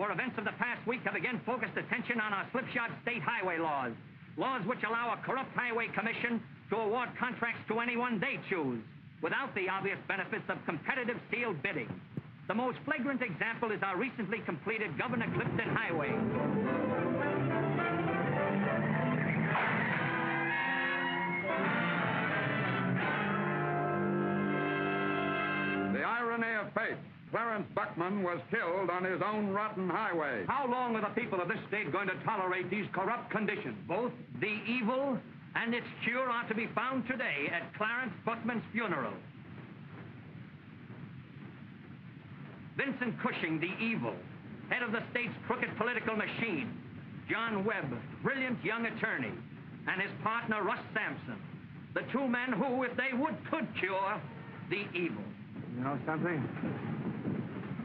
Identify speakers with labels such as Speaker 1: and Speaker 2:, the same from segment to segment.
Speaker 1: for events of the past week have again focused attention on our slipshod state highway laws. Laws which allow a corrupt highway commission to award contracts to anyone they choose, without the obvious benefits of competitive sealed bidding. The most flagrant example is our recently completed Governor Clifton Highway.
Speaker 2: The irony of fate. Clarence Buckman was killed on his own rotten highway.
Speaker 1: How long are the people of this state going to tolerate these corrupt conditions? Both the evil and its cure are to be found today at Clarence Buckman's funeral. Vincent Cushing, the evil, head of the state's crooked political machine. John Webb, brilliant young attorney, and his partner, Russ Sampson. The two men who, if they would, could cure the evil.
Speaker 3: You know something?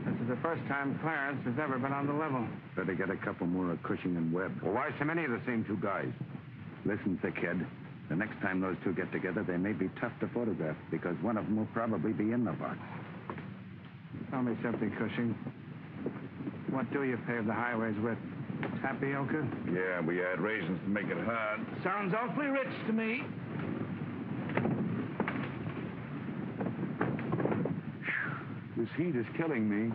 Speaker 3: This is the first time Clarence has ever been on the level.
Speaker 4: Better get a couple more of Cushing and Webb.
Speaker 3: Well, why so many of the same two guys?
Speaker 4: Listen, thickhead. The next time those two get together, they may be tough to photograph, because one of them will probably be in the box.
Speaker 3: Tell me something, Cushing. What do you pave the highways with? Tapioca?
Speaker 5: Yeah, we had raisins to make it hard.
Speaker 3: Sounds awfully rich to me.
Speaker 4: This heat is killing me.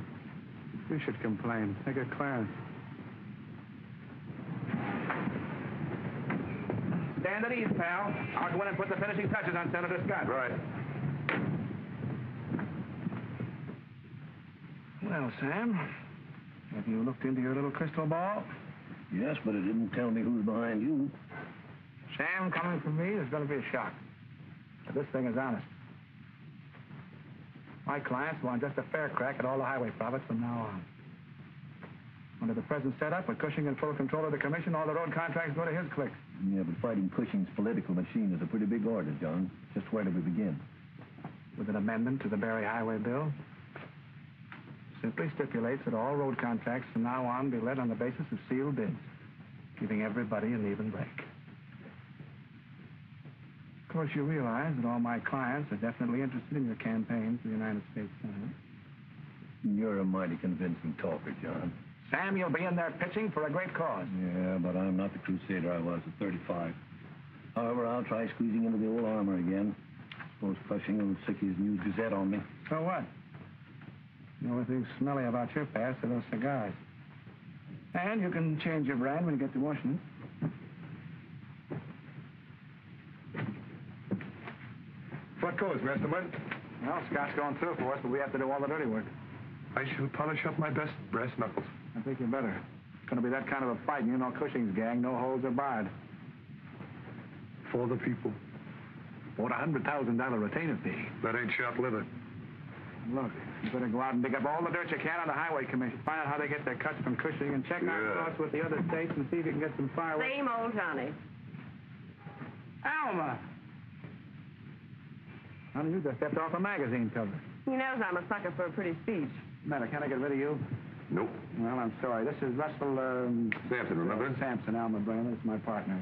Speaker 3: You should complain. Think of Clarence. Stand at ease, pal. I'll go in and put the finishing touches on Senator Scott.
Speaker 5: Right.
Speaker 3: Well, Sam, have you looked into your little crystal ball?
Speaker 6: Yes, but it didn't tell me who's behind you.
Speaker 3: Sam, coming from me, there's going to be a shock. But this thing is honest. My clients want just a fair crack at all the highway profits from now on. Under the present setup, with Cushing in full control of the commission, all the road contracts go to his clique.
Speaker 6: Yeah, but fighting Cushing's political machine is a pretty big order, John. Just where do we begin?
Speaker 3: With an amendment to the Berry Highway Bill. Simply stipulates that all road contracts from now on be let on the basis of sealed bids, giving everybody an even break. Of course, you realize that all my clients are definitely interested in your campaign for the United States Senate.
Speaker 6: You're a mighty convincing talker, John.
Speaker 3: Sam, you'll be in there pitching for a great cause.
Speaker 6: Yeah, but I'm not the crusader I was at 35. However, I'll try squeezing into the old armor again. Suppose Cushing will sick his new Gazette on me.
Speaker 3: So what? The only thing smelly about your past are those cigars. And you can change your brand when you get to Washington.
Speaker 5: What goes, Westerman?
Speaker 3: Well, Scott's going through for us, but we have to do all the dirty work.
Speaker 5: I shall polish up my best brass knuckles.
Speaker 3: I think you better. It's going to be that kind of a fight, and you know Cushing's gang, no holds are barred.
Speaker 5: For the people.
Speaker 3: What, a $100,000 retainer fee?
Speaker 5: That ain't short-lived.
Speaker 3: Look, you better go out and dig up all the dirt you can on the Highway Commission. Find out how they get their cuts from Cushing and check out thoughts with the other states and see if you can get some fireworks.
Speaker 7: Same old Johnny.
Speaker 3: Alma! Honey, you just stepped off a magazine cover.
Speaker 7: He knows I'm a sucker for a pretty speech.
Speaker 3: Matter, can I get rid of you?
Speaker 5: Nope.
Speaker 3: Well, I'm sorry. This is Russell,
Speaker 5: Sampson, remember?
Speaker 3: Sampson, Alma Brainer. It's my partner.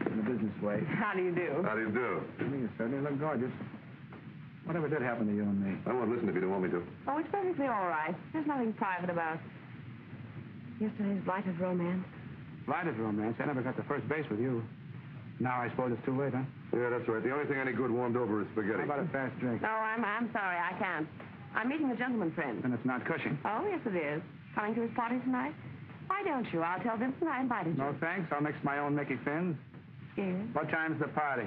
Speaker 3: In a business way.
Speaker 7: How do you do?
Speaker 5: How do you do?
Speaker 3: You certainly look gorgeous. Whatever did happen to you and me?
Speaker 5: I won't listen if you don't want me to.
Speaker 7: Oh, it's perfectly all right. There's nothing private about yesterday's blighted romance.
Speaker 3: Blighted romance? I never got to first base with you. Now I suppose it's too late, huh?
Speaker 5: Yeah, that's right. The only thing any good warmed over is spaghetti.
Speaker 3: How about a fast drink?
Speaker 7: No, I'm sorry, I can't. I'm meeting a gentleman friend.
Speaker 3: And it's not Cushing.
Speaker 7: Oh, yes, it is. Coming to his party tonight? Why don't you? I'll tell Vincent I invited you.
Speaker 3: No, thanks. I'll mix my own Mickey Fins.
Speaker 7: Scared?
Speaker 3: What time's the party?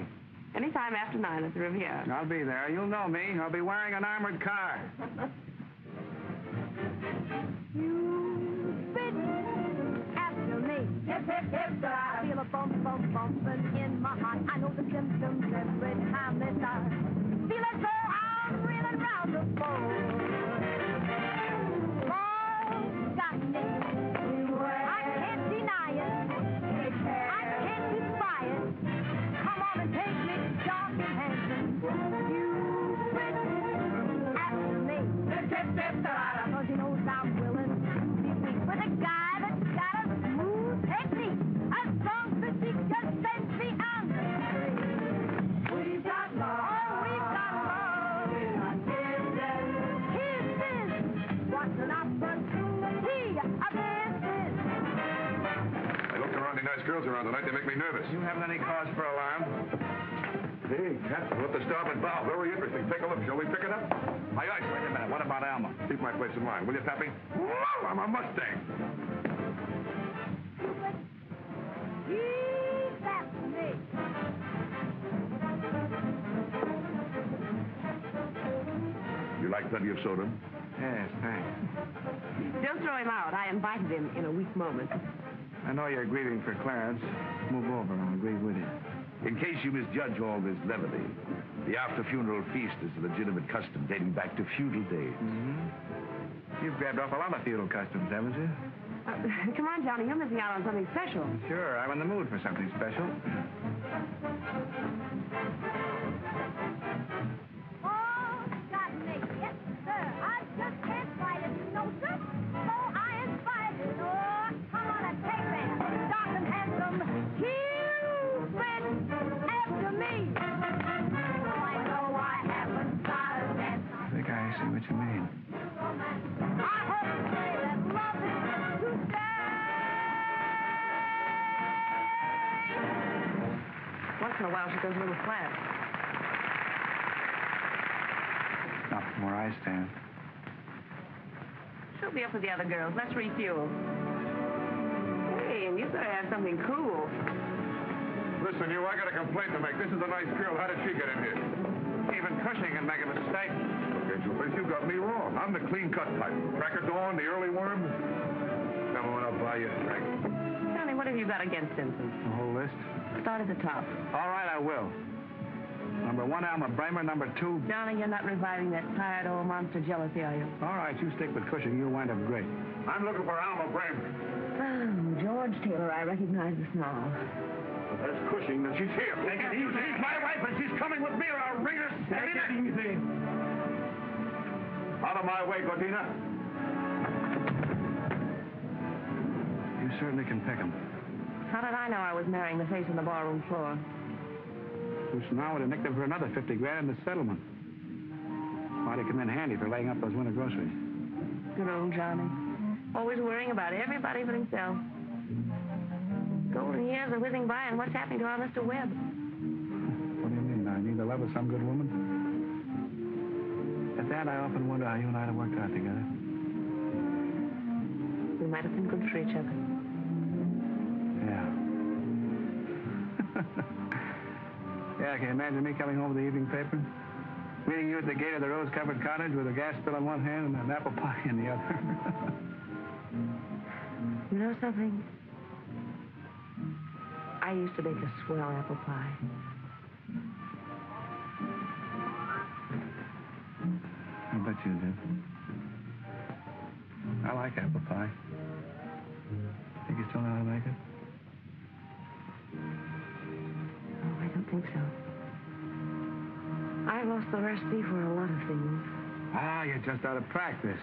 Speaker 7: Anytime after 9 at the Riviera.
Speaker 3: I'll be there. You'll know me. I'll be wearing an armored car.
Speaker 8: You fit after me. Hip, hip, hip, I feel a bump, bump, bumping in my heart. I know the symptoms every time they start. Feel as though I'm reeling round the floor. Oh, got me. I can't deny it. I can't defy it. Come on and take me, dark and handsome. You fit after me. Hip, hip, hip, 'cause he knows I'm willing to be weak with a guy that's got a smooth technique. A strong physique just sends me on the street.
Speaker 5: girls around tonight. They make me nervous.
Speaker 3: You haven't any cause for alarm?
Speaker 5: Hey, Captain, what the starboard bow? Very interesting. Take a look. Shall we pick it up?
Speaker 3: Aye, aye. Wait a minute. What about Alma?
Speaker 5: Keep my place in line, will you, Pappy? Whoa, I'm a Mustang.
Speaker 8: Keep that for me.
Speaker 5: You like plenty of soda?
Speaker 3: Yes, thanks.
Speaker 7: Don't throw him out. I invited him in a weak moment.
Speaker 3: I know you're grieving for Clarence. Move over. I'll agree with you.
Speaker 4: In case you misjudge all this levity, the after-funeral feast is a legitimate custom dating back to feudal days.
Speaker 3: Mm-hmm. You've grabbed off a lot of feudal customs, haven't you?
Speaker 7: Come on, Johnny. You're missing out on something special.
Speaker 3: Sure, I'm in the mood for something special.
Speaker 8: Oh, got me. Yes, sir. I just can't fight it, no, sir. So I inspired you. Oh, come on and take me. Dark and handsome. Cupid after me. I know I haven't got a chance.
Speaker 3: I think I see what you mean.
Speaker 8: I hope to say that love is to stay.
Speaker 7: Once in a while, she goes a little flat.
Speaker 3: Not from where I stand.
Speaker 7: She'll be up with the other girls. Let's refuel. Hey, and you better have something cool.
Speaker 5: Listen, you, I got a complaint to make. This is a nice girl. How did she get in here?
Speaker 3: Even Cushing can make a mistake.
Speaker 5: Okay, Jupiter, you got me wrong. I'm the clean-cut type. Crack of dawn, the early worm. Come on, I'll buy you a drink.
Speaker 7: Johnny, what have you got against Simpson?
Speaker 3: The whole list?
Speaker 7: Start at the top.
Speaker 3: All right, I will. Number 1, Alma Bramer. Number 2...
Speaker 7: Johnny, you're not reviving that tired old monster jealousy, are you?
Speaker 3: All right, you stick with Cushing. You'll wind up great.
Speaker 5: I'm looking for Alma Bramer.
Speaker 7: Oh, George Taylor, I recognize the snarl.
Speaker 5: That's Cushing, and she's here.
Speaker 3: Take it easy.
Speaker 5: She's my wife, and she's coming with me, or I'll wring her.
Speaker 3: Take it easy.
Speaker 5: Out of my way, Godina.
Speaker 3: You certainly can pick 'em.
Speaker 7: How did I know I was marrying the face on the barroom floor?
Speaker 3: Which now would have nicked him for another 50 grand in the settlement. Might have come in handy for laying up those winter groceries.
Speaker 7: Good old Johnny. Always worrying about everybody but himself. Golden years are whizzing by, and what's happening to our Mr. Webb?
Speaker 3: What do you mean? I need the love of some good woman? At that, I often wonder how you and I have worked out together.
Speaker 7: We might have been good for each other.
Speaker 3: Yeah. Yeah, can you imagine me coming home with the evening paper? Meeting you at the gate of the rose-covered cottage with a gas bill in one hand and an apple pie in the other.
Speaker 7: You know something? I used to bake a swell apple pie.
Speaker 3: I bet you did. I like apple pie. Think you still know how to make it?
Speaker 7: Oh, I don't think so. I've lost the recipe for a lot of things.
Speaker 3: Ah, you're just out of practice.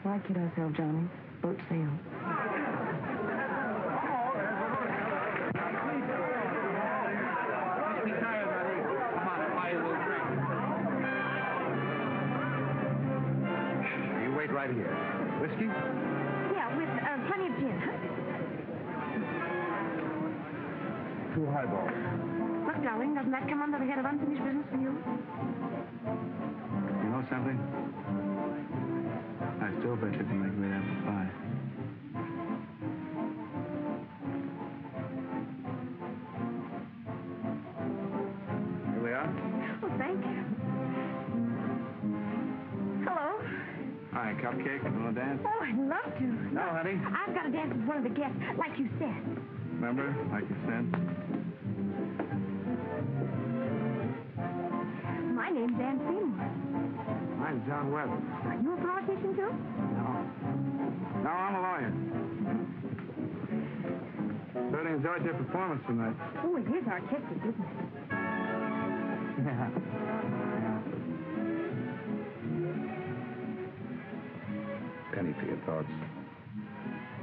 Speaker 7: Why kid ourselves, Johnny? Boat sail.
Speaker 3: You wait right here. Whiskey?
Speaker 8: Yeah, with plenty of gin.
Speaker 5: 2 highballs.
Speaker 7: Look, darling, doesn't that come under the head of unfinished business for you?
Speaker 3: You know something? I still bet you can make great apple pie. Here we are.
Speaker 7: Oh, thank you. Hello.
Speaker 3: Hi, cupcake. You want to dance?
Speaker 8: Oh, I'd love to.
Speaker 3: No, honey.
Speaker 8: I've got to dance with one of the guests, like you said.
Speaker 3: Remember, like you said?
Speaker 8: My name's Ann Seymour.
Speaker 3: Mine's John Webb.
Speaker 8: Are you a politician, too?
Speaker 3: No, I'm a lawyer. Certainly enjoyed your performance tonight.
Speaker 8: Oh, it is artistic, isn't it?
Speaker 3: Yeah.
Speaker 4: Penny for your thoughts.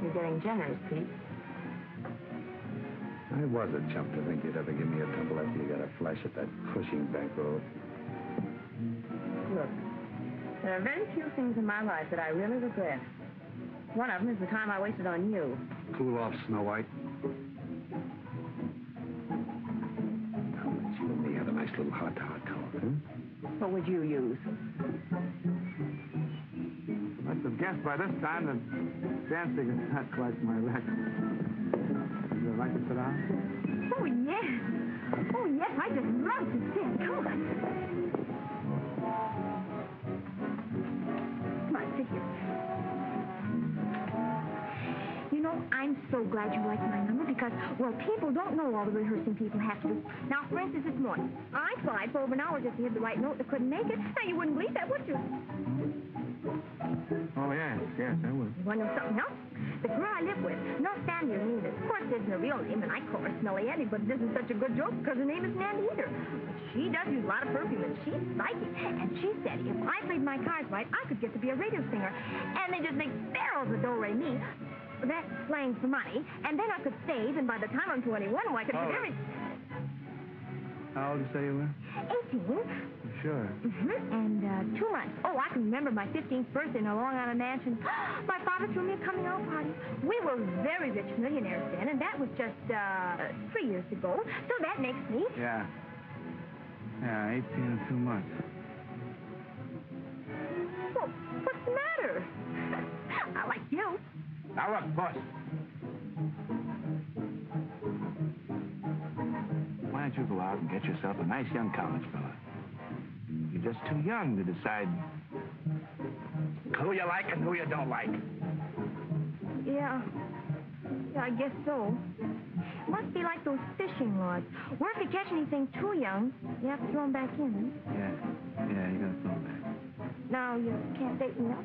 Speaker 7: You're getting generous, Pete.
Speaker 4: I was a chump to think you'd ever give me a tumble after you got a flash at that Cushing bankroll.
Speaker 7: Look, there are very few things in my life that I really regret. One of them is the time I wasted on you.
Speaker 3: Cool off, Snow White.
Speaker 7: What would you use?
Speaker 3: Must have guessed by this time that dancing is not quite my record. Would you like to sit down?
Speaker 8: Oh, yes. Oh, yes, I just love to sing. Come on. Come on, sit here. You know, I'm so glad you like my number because, well, people don't know all the rehearsing people have to do. Now, for instance, this morning, I tried for over an hour just to hit the right note and couldn't make it. Now, you wouldn't believe that, would you?
Speaker 3: Oh, yes, I would.
Speaker 8: You want to know something else? The girl I live with, no Sandy or Nina. Of course, isn't her real name, and I call her Smelly Annie, but it isn't such a good joke because her name isn't Andy either. But she does use a lot of perfume, and she's psychic. And she said if I played my cards right, I could get to be a radio singer. And they just make barrels of do-re-mi. That's slang for money. And then I could save, and by the time I'm 21, I could get everything.
Speaker 3: How old did you say you were?
Speaker 8: 18.
Speaker 3: Sure.
Speaker 8: And 2 months. Oh, I can remember my 15th birthday in a Long Island mansion. My father threw me a coming-out party. We were very rich millionaires then, and that was just 3 years ago. So that makes me...
Speaker 3: Yeah, 18 and 2 months.
Speaker 8: Well, what's the matter? I like you.
Speaker 3: Now look, boss. Why don't you go out and get yourself a nice young college fella? You're just too young to decide who you like and who you don't like.
Speaker 8: Yeah, I guess so. Must be like those fishing rods. Where if you catch anything too young, you have to throw them back in.
Speaker 3: Yeah, you gotta throw them back.
Speaker 8: Now you can't date me up.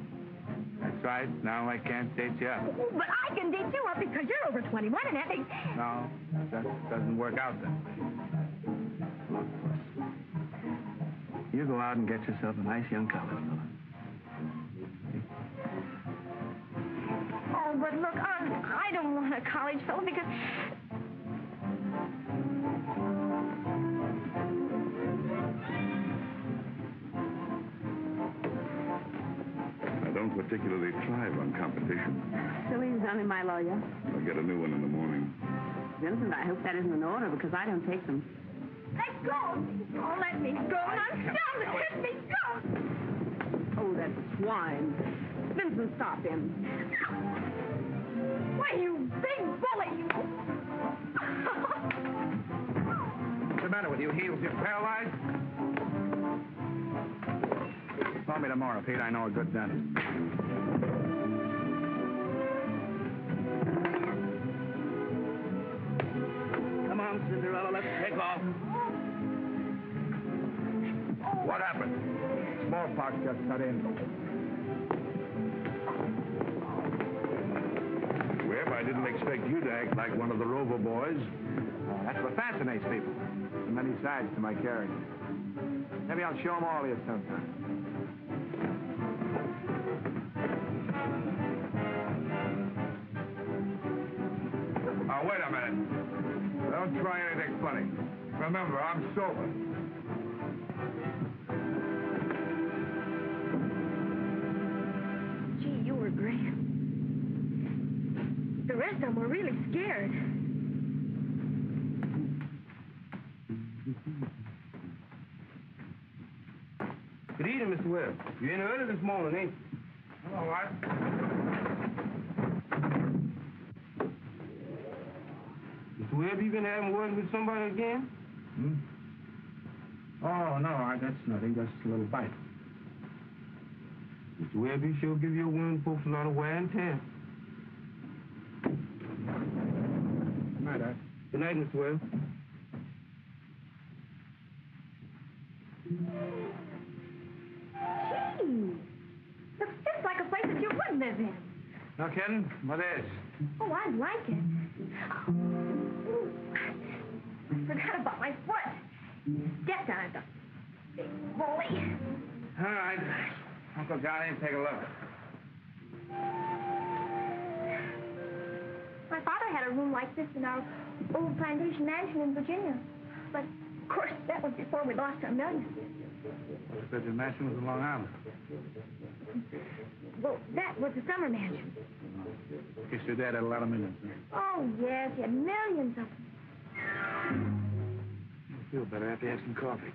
Speaker 3: That's right. Now I can't date you up.
Speaker 8: But I can date you up because you're over 21 and that makes...
Speaker 3: No, that doesn't work out that way. Look, boss. You go out and get yourself a nice young college fella.
Speaker 8: Oh, but look, I don't want a college fellow because...
Speaker 5: I don't particularly thrive on competition.
Speaker 7: Silly's only my lawyer.
Speaker 5: I'll get a new one in the morning.
Speaker 7: Vincent, I hope that isn't in order because I don't take them.
Speaker 8: Let go! Oh, let me go! I'm starving! Let me go!
Speaker 7: Oh, that swine. Vincent, stop him.
Speaker 8: Why, you big bully, you...
Speaker 3: What's the matter with you, heels? You're paralyzed? Call me tomorrow, Pete. I know a good dentist. Come on, Cinderella. Let's take off.
Speaker 5: What happened?
Speaker 3: Smallpox just cut in.
Speaker 5: Webb, I didn't expect you to act like one of the Rover boys.
Speaker 3: That's what fascinates people. There are many sides to my character. Maybe I'll show them all to you sometime.
Speaker 5: Now, wait a minute. Don't try anything funny. Remember, I'm sober.
Speaker 8: Gee, you were great. The rest of them were really scared.
Speaker 3: Good evening, Mr. Webb. You in early this morning, ain't you?
Speaker 5: All right.
Speaker 3: Mr. Webb, you been having words with somebody again? Oh, no, that's nothing. Just a little bite. Mr. Webb, you sure give your women folks a lot of wear and tear. Good night, Art. Good night, Mr. Webb.
Speaker 8: Gee, looks just like a place that you would live in.
Speaker 3: No kidding? What is?
Speaker 8: Oh, I'd like it. Ooh, I forgot about my foot. Stepped on it, the big bully.
Speaker 3: All right. Uncle Johnny, take a look.
Speaker 8: My father had a room like this in our old plantation mansion in Virginia. But, of course, that was before we lost our millions.
Speaker 3: Said your mansion was in Long Island.
Speaker 8: Well, that was the summer mansion.
Speaker 3: Guess your dad had a lot of millions.
Speaker 8: Oh, yes, he had millions of them.
Speaker 3: I feel better after you have some coffee.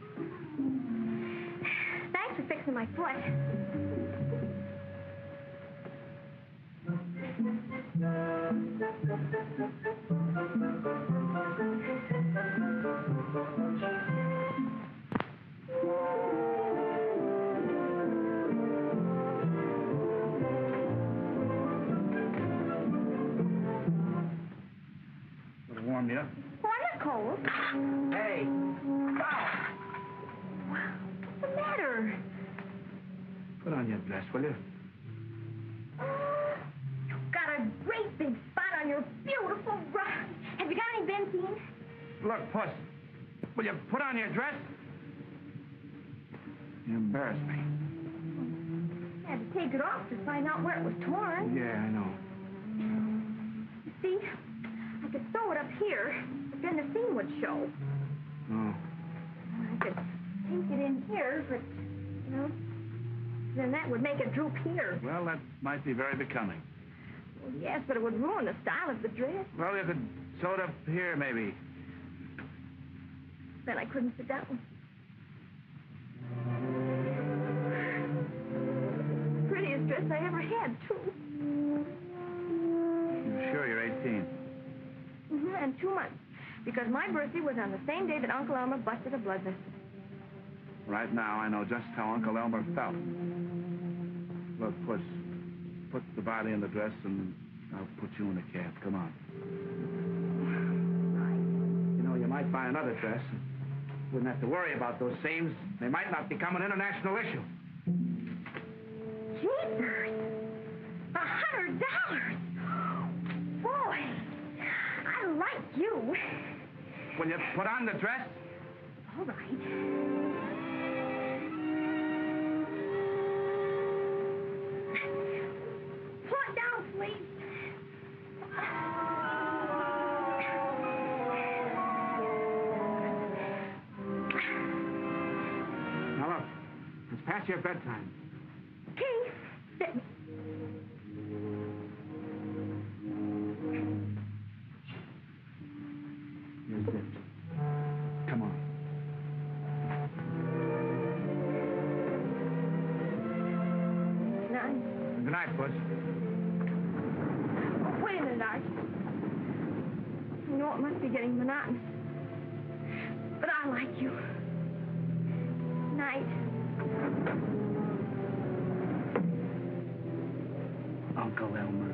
Speaker 8: my foot.
Speaker 3: It'll warm you up.
Speaker 8: Oh, I'm not cold.
Speaker 3: Hey!
Speaker 8: What's the matter?
Speaker 3: Put on your dress, will you?
Speaker 8: You've got a great big spot on your beautiful bra. Have you got any benzene?
Speaker 3: Look, Puss, will you put on your dress? You embarrass me.
Speaker 8: I had to take it off to find out where it was torn.
Speaker 3: Yeah, I know.
Speaker 8: You see, I could sew it up here, but then the seam would show.
Speaker 3: Oh.
Speaker 8: I could take it in here, but, then that would make it droop here.
Speaker 3: Well, that might be very becoming.
Speaker 8: Well, yes, but it would ruin the style of the dress.
Speaker 3: Well, you could sew it up here, maybe.
Speaker 8: Then I couldn't sit down. Prettiest dress I ever had, too.
Speaker 3: You're sure you're 18?
Speaker 8: And 2 months. Because my birthday was on the same day that Uncle Elmer busted a blood vessel.
Speaker 3: Right now, I know just how Uncle Elmer felt. Look, Puss, put the body in the dress, and I'll put you in the cab. Come on. You know, you might buy another dress. Wouldn't have to worry about those seams. They might not become an international issue.
Speaker 8: Jeepers! $100! Boy, I like you.
Speaker 3: Will you put on the dress?
Speaker 8: All right. Pull it down, please.
Speaker 3: Now, look, it's past your bedtime.
Speaker 8: Keith,
Speaker 3: Here's it. Come on.
Speaker 8: None.
Speaker 3: Good night, Puss.
Speaker 8: Oh, wait a minute, Art. You know, it must be getting monotonous. But I like you. Night.
Speaker 3: Uncle Elmer.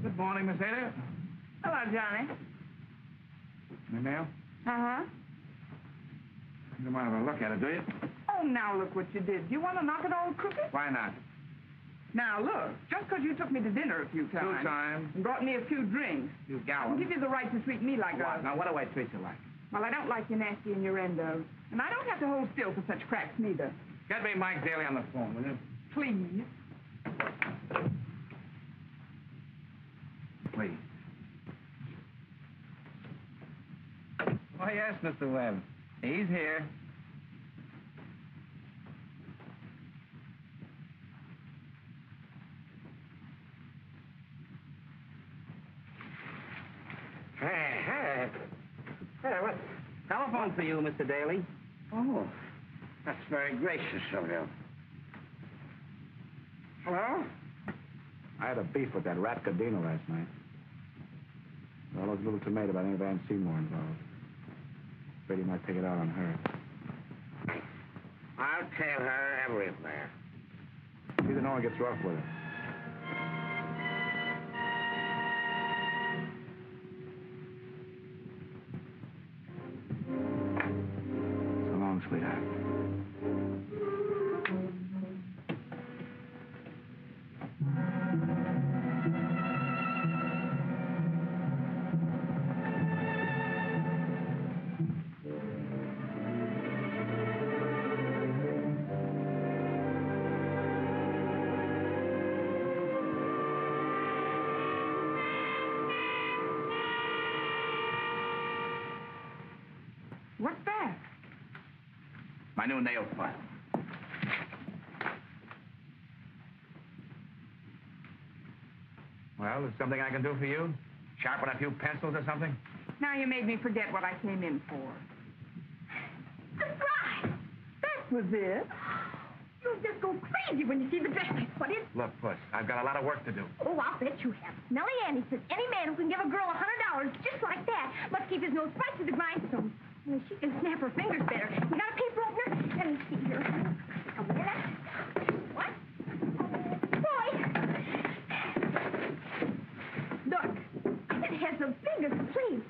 Speaker 3: Good morning, Miss Ada.
Speaker 9: Hello, Johnny.
Speaker 3: Any mail?
Speaker 9: Uh-huh.
Speaker 3: You don't want to have a look at it, do you?
Speaker 9: Oh, now look what you did. You want to knock it all crooked?
Speaker 3: Why not?
Speaker 9: Now, look, just because you took me to dinner a few times.
Speaker 3: 2 times.
Speaker 9: And brought me a few drinks.
Speaker 3: You
Speaker 9: I
Speaker 3: gallon.
Speaker 9: give you the right to treat me like
Speaker 3: What?
Speaker 9: a...
Speaker 3: Now, what do I treat you like?
Speaker 9: Well, I don't like you nasty innuendos. And I don't have to hold still for such cracks, neither.
Speaker 3: Get me Mike Daly on the phone, will you?
Speaker 9: Please.
Speaker 3: Please.
Speaker 1: Oh, yes, Mr. Webb. He's here.
Speaker 3: Hey, what?
Speaker 1: Telephone for you, Mr. Daly.
Speaker 3: Oh, that's very gracious of you. Hello? I had a beef with that rat Cadena last night. All those little tomato, but I think Van Seymour involved. Afraid he might take it out on her.
Speaker 10: I'll tell her everything.
Speaker 3: Either no one gets rough with her. So long, sweetheart.
Speaker 9: What's that?
Speaker 3: My new nail file. Well, is something I can do for you?
Speaker 1: Sharpen a few pencils or something?
Speaker 9: Now you made me forget what I came in for.
Speaker 8: Surprise!
Speaker 9: That was it.
Speaker 8: You'll just go crazy when you see the dress I put in.
Speaker 1: Look, Puss, I've got a lot of work to do.
Speaker 8: Oh, I'll bet you have. Smelly Annie says any man who can give a girl $100 just like that must keep his nose right to the grindstone. Well, she can snap her fingers better. You got a paper opener? Let me see here. A minute. What? Boy! Look, it has the biggest sleeve.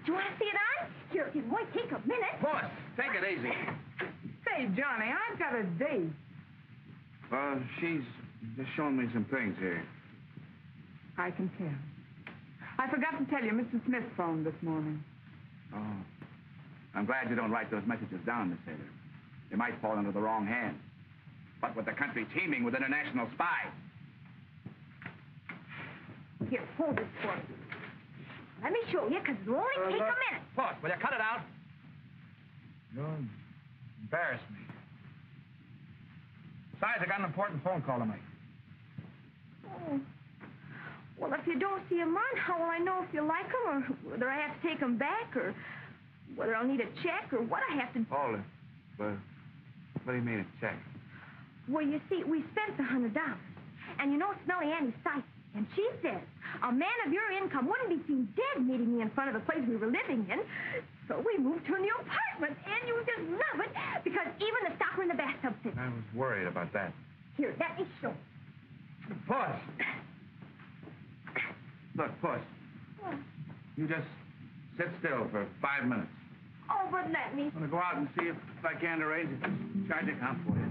Speaker 8: Do you want to see it on? Here, it won't take a minute.
Speaker 1: Puss, take it easy.
Speaker 9: Say, Johnny, I've got a date.
Speaker 3: She's just showing me some things here.
Speaker 9: I can tell. I forgot to tell you, Mr. Smith phoned this morning.
Speaker 3: Oh. I'm glad you don't write those messages down, Miss Taylor. They might fall into the wrong hands. But with the country teeming with international spies.
Speaker 8: Here, hold this for me. Let me show you, because it'll only take a minute.
Speaker 1: Puss, will you cut it out?
Speaker 3: You embarrass me.
Speaker 1: Besides, I got an important phone call to make.
Speaker 8: Oh. Well, if you don't see him on, how will I know if you like him, or whether I have to take him back, or whether I'll need a check, or what I have to...
Speaker 3: Hold it. But what do you mean, a check?
Speaker 8: Well, you see, we spent the $100. And you know Smelly Annie's psychic, and she says a man of your income wouldn't be seen dead meeting me in front of the place we were living in. So we moved to a new apartment, and you just love it, because even the stopper in the bathtub fits.
Speaker 3: I was worried about that.
Speaker 8: Here, let me show you.
Speaker 3: Puss! Look, Puss, you just sit still for 5 minutes.
Speaker 8: Oh, but let me.
Speaker 3: I'm going to go out and see if I can arrange a charge account for you.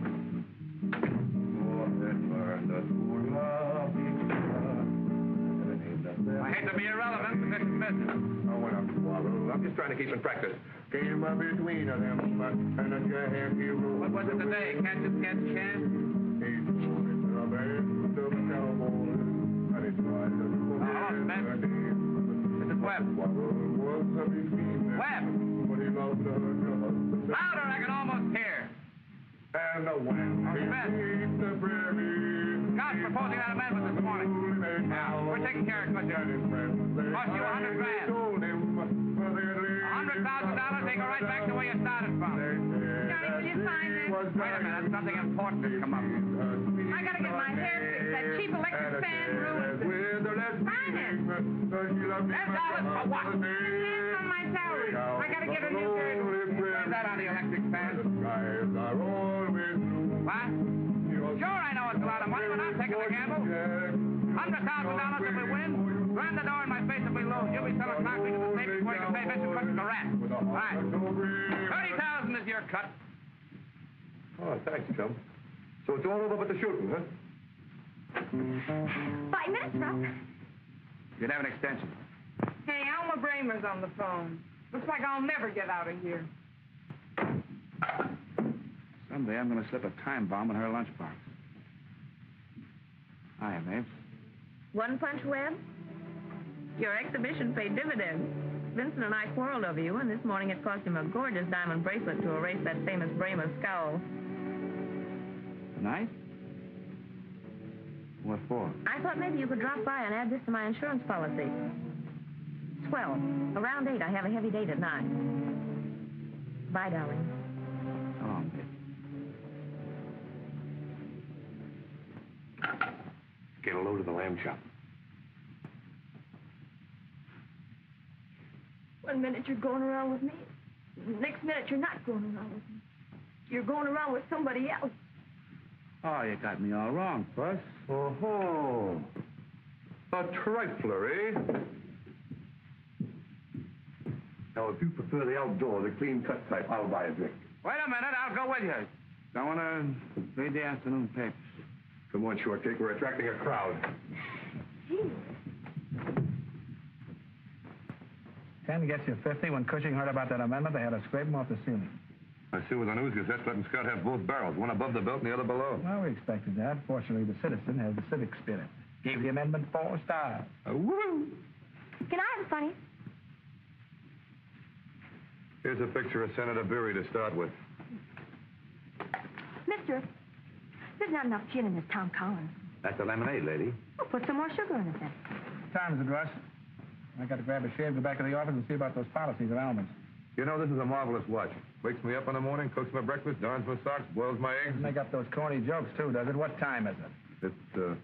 Speaker 3: I hate to be irrelevant, but this is business.
Speaker 5: I'm just trying to keep in practice. Came up between them, and a jack hero.
Speaker 3: What was it today? Catch it, catch can? This is Webb. Webb! Louder, I can almost hear.
Speaker 5: And the wind the prairie.
Speaker 1: Scott's proposing that amendment this morning. Now, we're taking care of it. Cost you $100,000. $100,000, they go right back to where you started from.
Speaker 9: Johnny, will you sign this?
Speaker 1: Wait a minute, something important has come up.
Speaker 9: I gotta get my hair fixed. That cheap electric fan ruins it. Sign it.
Speaker 1: $10 for what?
Speaker 9: Hands on my salary. I gotta get a new girdle.
Speaker 1: Where's that on the electric fan? What? Sure, I know it's a lot of money, but I'm taking the gamble. $100,000 if we win. Slam the door in my face if we lose. You'll be selling concrete to the state before you can pay Mr. Cook the rent. All right. $30,000 is your cut.
Speaker 5: Oh, thanks, chum. So it's all over but the shooting, huh?
Speaker 8: 5 minutes, Russ.
Speaker 3: You'd have an extension.
Speaker 9: Hey, Alma Bramer's on the phone. Looks like I'll never get out of here.
Speaker 3: Someday I'm going to slip a time bomb in her lunchbox. Hiya, Mabes.
Speaker 7: One punch, Webb? Your exhibition paid dividends. Vincent and I quarreled over you, and this morning it cost him a gorgeous diamond bracelet to erase that famous Bramer scowl.
Speaker 3: Nice? What for?
Speaker 7: I thought maybe you could drop by and add this to my insurance policy. Swell. Around 8, I have a heavy date at 9. Bye, darling.
Speaker 3: So long, babe.
Speaker 5: Get a load of the lamb chop.
Speaker 8: 1 minute you're going around with me. Next minute you're not going around with me. You're going around with somebody else.
Speaker 3: Oh, you got me all wrong, Puss.
Speaker 5: Oh-ho. A trifler, eh? Now, if you prefer the outdoor, the clean-cut type, I'll buy a drink.
Speaker 3: Wait a minute, I'll go with you. I want to read the afternoon papers.
Speaker 5: Come on, Shortcake, we're attracting a crowd.
Speaker 8: Gee.
Speaker 3: 10 gets you 50. When Cushing heard about that amendment, they had to scrape him off the ceiling.
Speaker 5: I see with the News Gazette letting Scott have both barrels, one above the belt and the other below.
Speaker 3: Well, we expected that. Fortunately, the Citizen has the civic spirit. Gave the amendment 4 stars.
Speaker 5: Woo!
Speaker 8: Can I have a funny?
Speaker 5: Here's a picture of Senator Beery to start with.
Speaker 8: Mister, there's not enough gin in this Tom Collins.
Speaker 4: That's a lemonade, lady.
Speaker 8: We'll put some more sugar in it then.
Speaker 3: What time is it, Russ? I got to grab a shave, go back to the office, and see about those policies of Alma's.
Speaker 5: You know, this is a marvelous watch. Wakes me up in the morning, cooks my breakfast, darns my socks, boils my eggs.
Speaker 3: Make up those corny jokes, too, does it? What time is it?
Speaker 5: It's,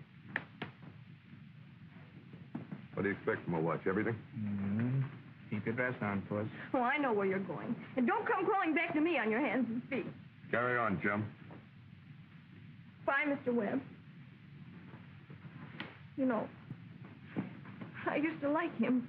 Speaker 5: what do you expect from a watch? Everything?
Speaker 3: Mm-hmm. Keep your dress on, Puss.
Speaker 7: Oh, I know where you're going. And don't come crawling back to me on your hands and feet.
Speaker 5: Carry on, chum.
Speaker 7: Bye, Mr. Webb. You know, I used to like him.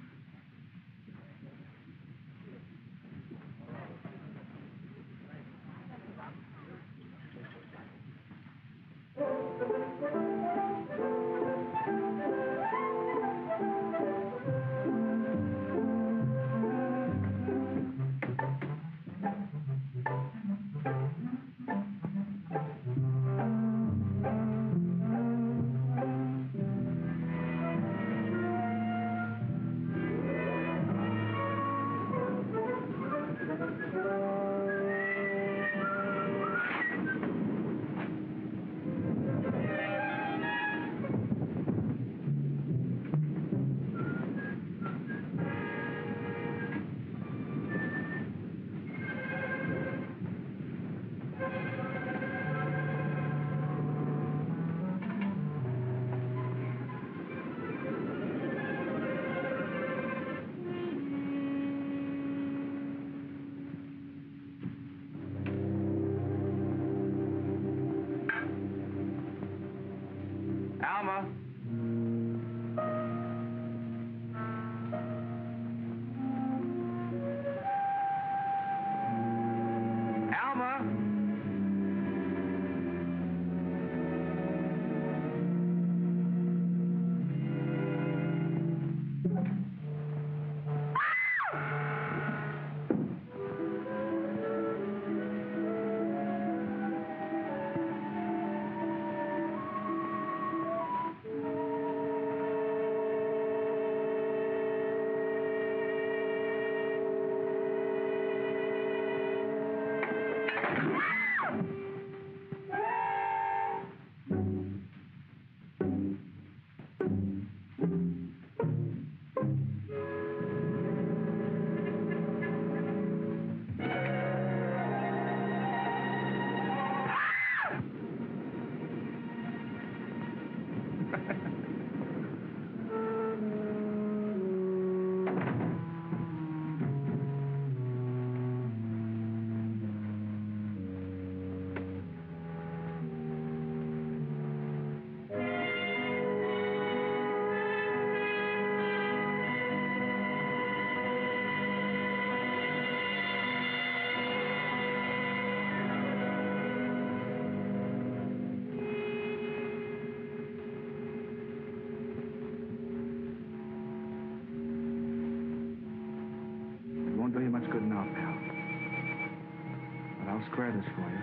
Speaker 1: Alma. Alma.
Speaker 3: Won't do you much good now, pal. But I'll square this for you.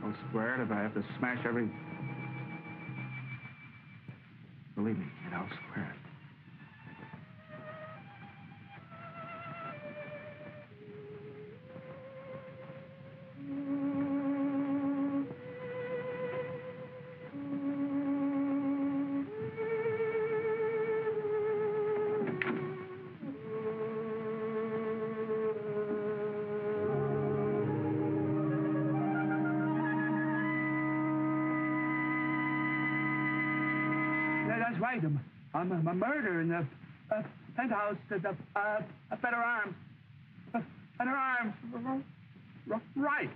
Speaker 3: I'll square it if I have to smash every... Believe me, kid, I'll square it.
Speaker 11: That's right. I'm a murder in the penthouse at the Fetter Arms. Fetter Arms. Right.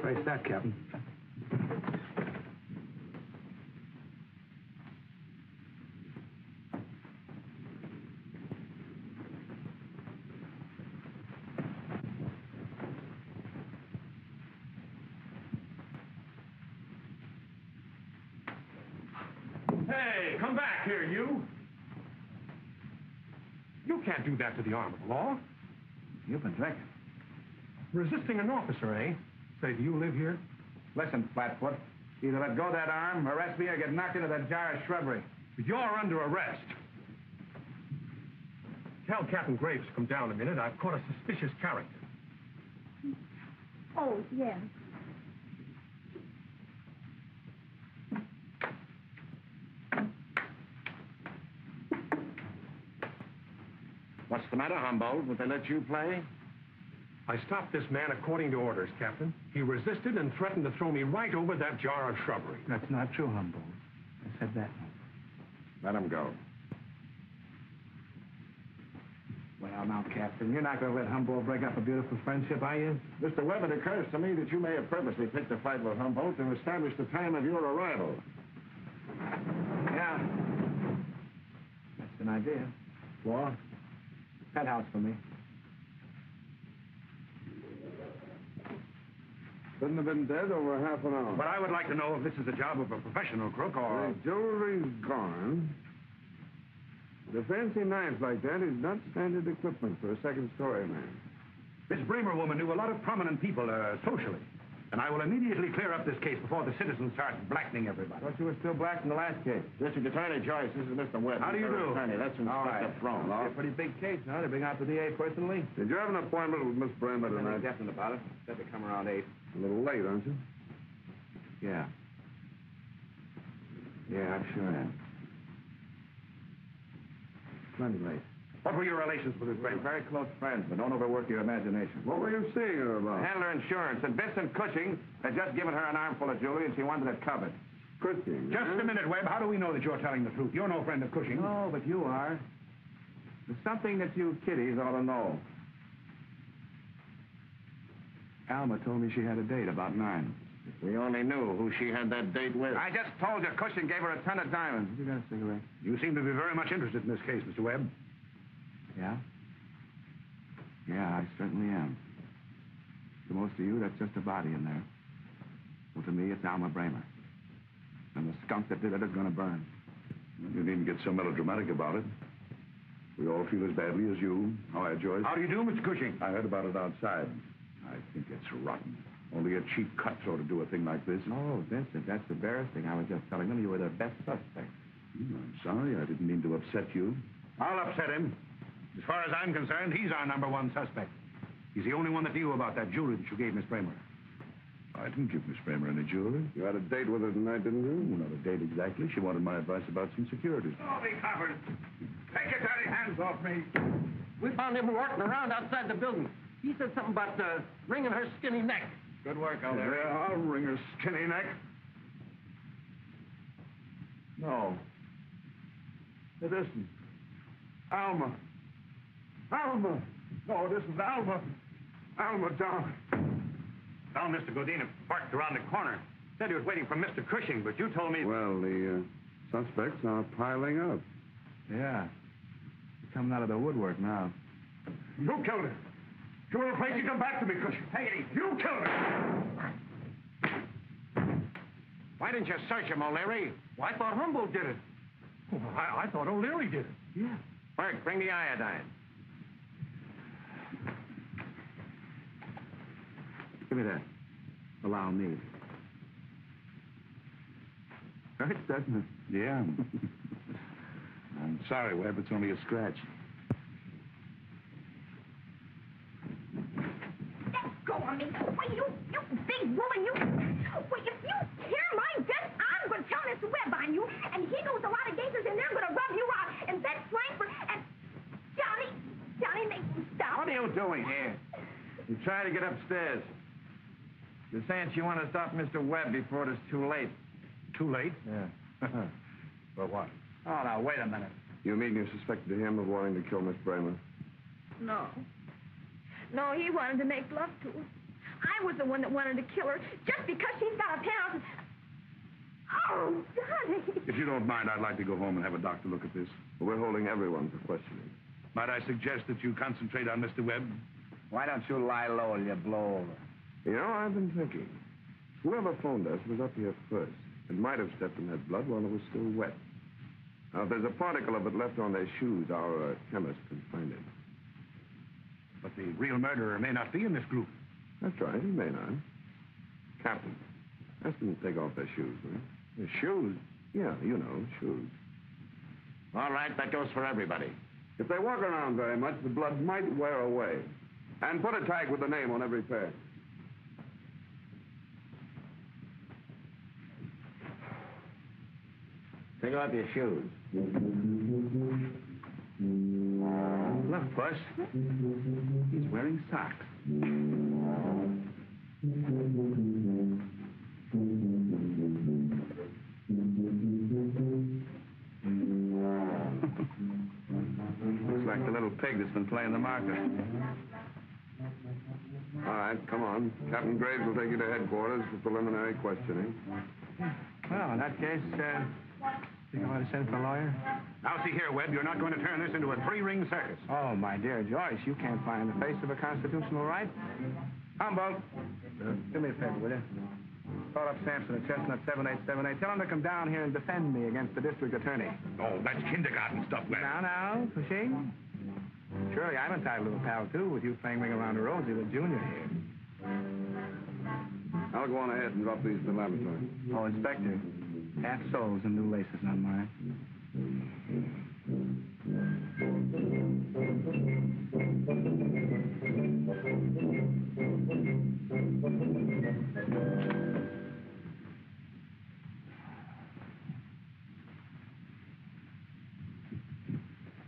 Speaker 3: Trace that, Captain.
Speaker 5: Hey, come back here, you. You can't do that to the arm of the law.
Speaker 3: You've been drinking.
Speaker 5: Resisting an officer, eh? Say, do you live here?
Speaker 3: Listen, Flatfoot. Either let go that arm, arrest me, or get knocked into that jar of shrubbery.
Speaker 5: You're under arrest. Tell Captain Graves to come down a minute. I've caught a suspicious character.
Speaker 8: Oh, yes.
Speaker 4: What's the matter, Humboldt? Would they let you play?
Speaker 12: I stopped this man according to orders, Captain. He resisted and threatened to throw me right over that jar of shrubbery.
Speaker 3: That's not true, Humboldt. I said that.
Speaker 4: Let him go.
Speaker 3: Well, now, Captain, you're not going to let Humboldt break up a beautiful friendship, are you?
Speaker 4: Mr. Webb, it occurs to me that you may have purposely picked a fight with Humboldt to establish the time of your arrival.
Speaker 3: Yeah. That's an idea. War? Penthouse for me.
Speaker 2: Couldn't have been dead over half an hour.
Speaker 4: But I would like to know if this is the job of a professional crook or...
Speaker 2: The jewelry's gone. The fancy knife like that is not standard equipment for a second-story man.
Speaker 4: This Bremer woman knew a lot of prominent people socially. And I will immediately clear up this case before the citizens start blackening everybody.
Speaker 3: Thought you were still black in the last case.
Speaker 4: District Attorney Joyce, this is Mr. Webb.
Speaker 3: How do you do?
Speaker 4: Attorney, that's Inspector Throne.
Speaker 3: It's a pretty big case now. They bring out the DA personally.
Speaker 2: Did you have an appointment with Miss Bremer
Speaker 3: I'm
Speaker 2: tonight?
Speaker 3: definite about it. Said to come around 8.
Speaker 2: A little late, aren't you?
Speaker 3: Yeah. Yeah, I sure am. Plenty late.
Speaker 4: What were your relations with this
Speaker 3: We're
Speaker 4: Bremer?
Speaker 3: very close friends, but don't overwork your imagination.
Speaker 2: What were you seeing her about?
Speaker 4: Handler Insurance, and Vincent Cushing had just given her an armful of jewelry, and she wanted it covered.
Speaker 2: Cushing.
Speaker 4: Just a minute, Webb. How do we know that you're telling the truth? You're no friend of Cushing.
Speaker 3: No, but you are. There's something that you kiddies ought to know. Alma told me she had a date about 9.
Speaker 4: If we only knew who she had that date with.
Speaker 3: I just told you Cushing gave her a ton of diamonds. Have you got a cigarette?
Speaker 4: You seem to be very much interested in this case, Mr. Webb.
Speaker 3: Yeah? Yeah, I certainly am. To most of you, that's just a body in there. Well, to me, it's Alma Bremer. And the skunk that did it is going to burn.
Speaker 5: You needn't get so melodramatic about it. We all feel as badly as you. How are you, Joyce?
Speaker 4: How do you do, Mr. Cushing?
Speaker 5: I heard about it outside. I think it's rotten. Only a cheap cut ought to do a thing like this.
Speaker 3: Oh, Vincent, that's the barest thing. I was just telling them you were their best suspect.
Speaker 5: I'm sorry. I didn't mean to upset you.
Speaker 4: I'll upset him. As far as I'm concerned, he's our #1 suspect. He's the only one that knew about that jewelry that you gave Miss Bremer.
Speaker 5: I didn't give Miss Bremer any jewelry.
Speaker 2: You had a date with her tonight, didn't you?
Speaker 5: Not a date exactly. She wanted my advice about some securities.
Speaker 4: Oh, be covered. Take your dirty hands off me.
Speaker 1: We found him walking around outside the building. He said something about wringing her skinny neck.
Speaker 3: Good work, O'Leary.
Speaker 2: Yeah, I'll wring her skinny neck. No. It isn't. Alma. Alma. No, it isn't Alma. Alma, down.
Speaker 4: Found Mr. Godina parked around the corner. Said he was waiting for Mr. Cushing, but you told me...
Speaker 2: Well, the suspects are piling up.
Speaker 3: Yeah. You're coming out of the woodwork now.
Speaker 2: You killed her. If you want a place, you come back to me, Cushing.
Speaker 4: Take it easy.
Speaker 2: You killed her.
Speaker 4: Why didn't you search him, O'Leary?
Speaker 1: Well, I thought Humboldt did it.
Speaker 12: Oh, I thought O'Leary did it.
Speaker 1: Yeah.
Speaker 4: Burke, bring the iodine.
Speaker 3: Give me that. Allow me. Hurts, doesn't it?
Speaker 5: Yeah. I'm sorry, Webb. It's only a scratch.
Speaker 8: Let go of me. Why, you big woman, you. Wait, if you tear my vest, I'm going to tell Mr. Webb on you, and he knows a lot of gangsters, and they're going to rub you out. And that's Frankfurt, and Johnny, make me stop.
Speaker 3: What are you doing here? You're trying to get upstairs. You're saying she wanted to stop Mr. Webb before it is too late.
Speaker 12: Too late?
Speaker 3: Yeah.
Speaker 12: For what?
Speaker 3: Oh, now, wait a minute.
Speaker 2: You mean you suspected him of wanting to kill Miss Bremer?
Speaker 7: No. No, he wanted to make love to her. I was the one that wanted to kill her just because she's got a penthouse. Oh, Johnny.
Speaker 5: If you don't mind, I'd like to go home and have a doctor look at this.
Speaker 2: We're holding everyone for questioning.
Speaker 5: Might I suggest that you concentrate on Mr. Webb?
Speaker 3: Why don't you lie low and you blow over?
Speaker 2: You know, I've been thinking. Whoever phoned us was up here first and might have stepped in that blood while it was still wet. Now, if there's a particle of it left on their shoes, our chemist can find it.
Speaker 4: But the real murderer may not be in this group.
Speaker 2: That's right, he may not. Captain, ask them to take off their shoes, will you?
Speaker 3: The shoes?
Speaker 2: Yeah, you know, shoes.
Speaker 4: All right, that goes for everybody.
Speaker 2: If they walk around very much, the blood might wear away. And put a tag with the name on every pair.
Speaker 10: Take off your shoes.
Speaker 3: Look, Puss. He's wearing socks. Looks like the little pig that's been playing the market.
Speaker 2: All right, come on. Captain Graves will take you to headquarters for preliminary questioning.
Speaker 3: Well, in that case, you know what to send for a lawyer?
Speaker 4: Now, see here, Webb, you're not going to turn this into a three-ring circus.
Speaker 3: Oh, my dear Joyce, you can't find the face of a constitutional right. Humboldt, do me a favor, will you? Call up Sampson at Chestnut 7878. Tell him to come down here and defend me against the district attorney.
Speaker 4: Oh, that's kindergarten stuff, Webb.
Speaker 3: Now, Cushing. Surely I'm entitled to a pal, too, with you playing Ring Around the Rosie with Junior here.
Speaker 2: I'll go on ahead and drop these to the laboratory.
Speaker 3: Oh, Inspector, half soles and new laces on mine.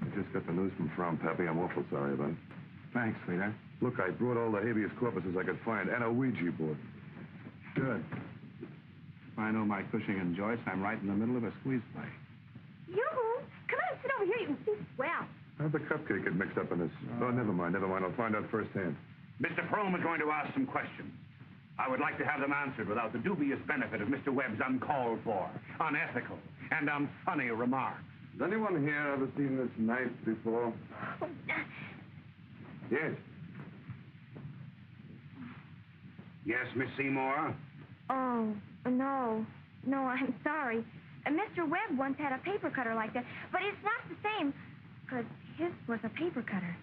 Speaker 2: I just got the news from From Pepe. I'm awful sorry about it.
Speaker 3: Thanks, sweetheart.
Speaker 5: Look, I brought all the habeas corpuses I could find and a Ouija board.
Speaker 3: Good. If I know my Cushing and Joyce, I'm right in the middle of a squeeze play.
Speaker 8: Yoo-hoo! Come on, sit over here. You can see swell.
Speaker 5: How'd the cupcake get mixed up in this? Oh, never mind. I'll find out firsthand.
Speaker 4: Mr. Frome is going to ask some questions. I would like to have them answered without the dubious benefit of Mr. Webb's uncalled for, unethical, and unfunny remarks.
Speaker 2: Has anyone here ever seen this knife before? Yes.
Speaker 4: Yes, Miss Seymour?
Speaker 8: Oh, no. No, I'm sorry. Mr. Webb once had a paper cutter like that, but it's not the same, because his was a paper cutter.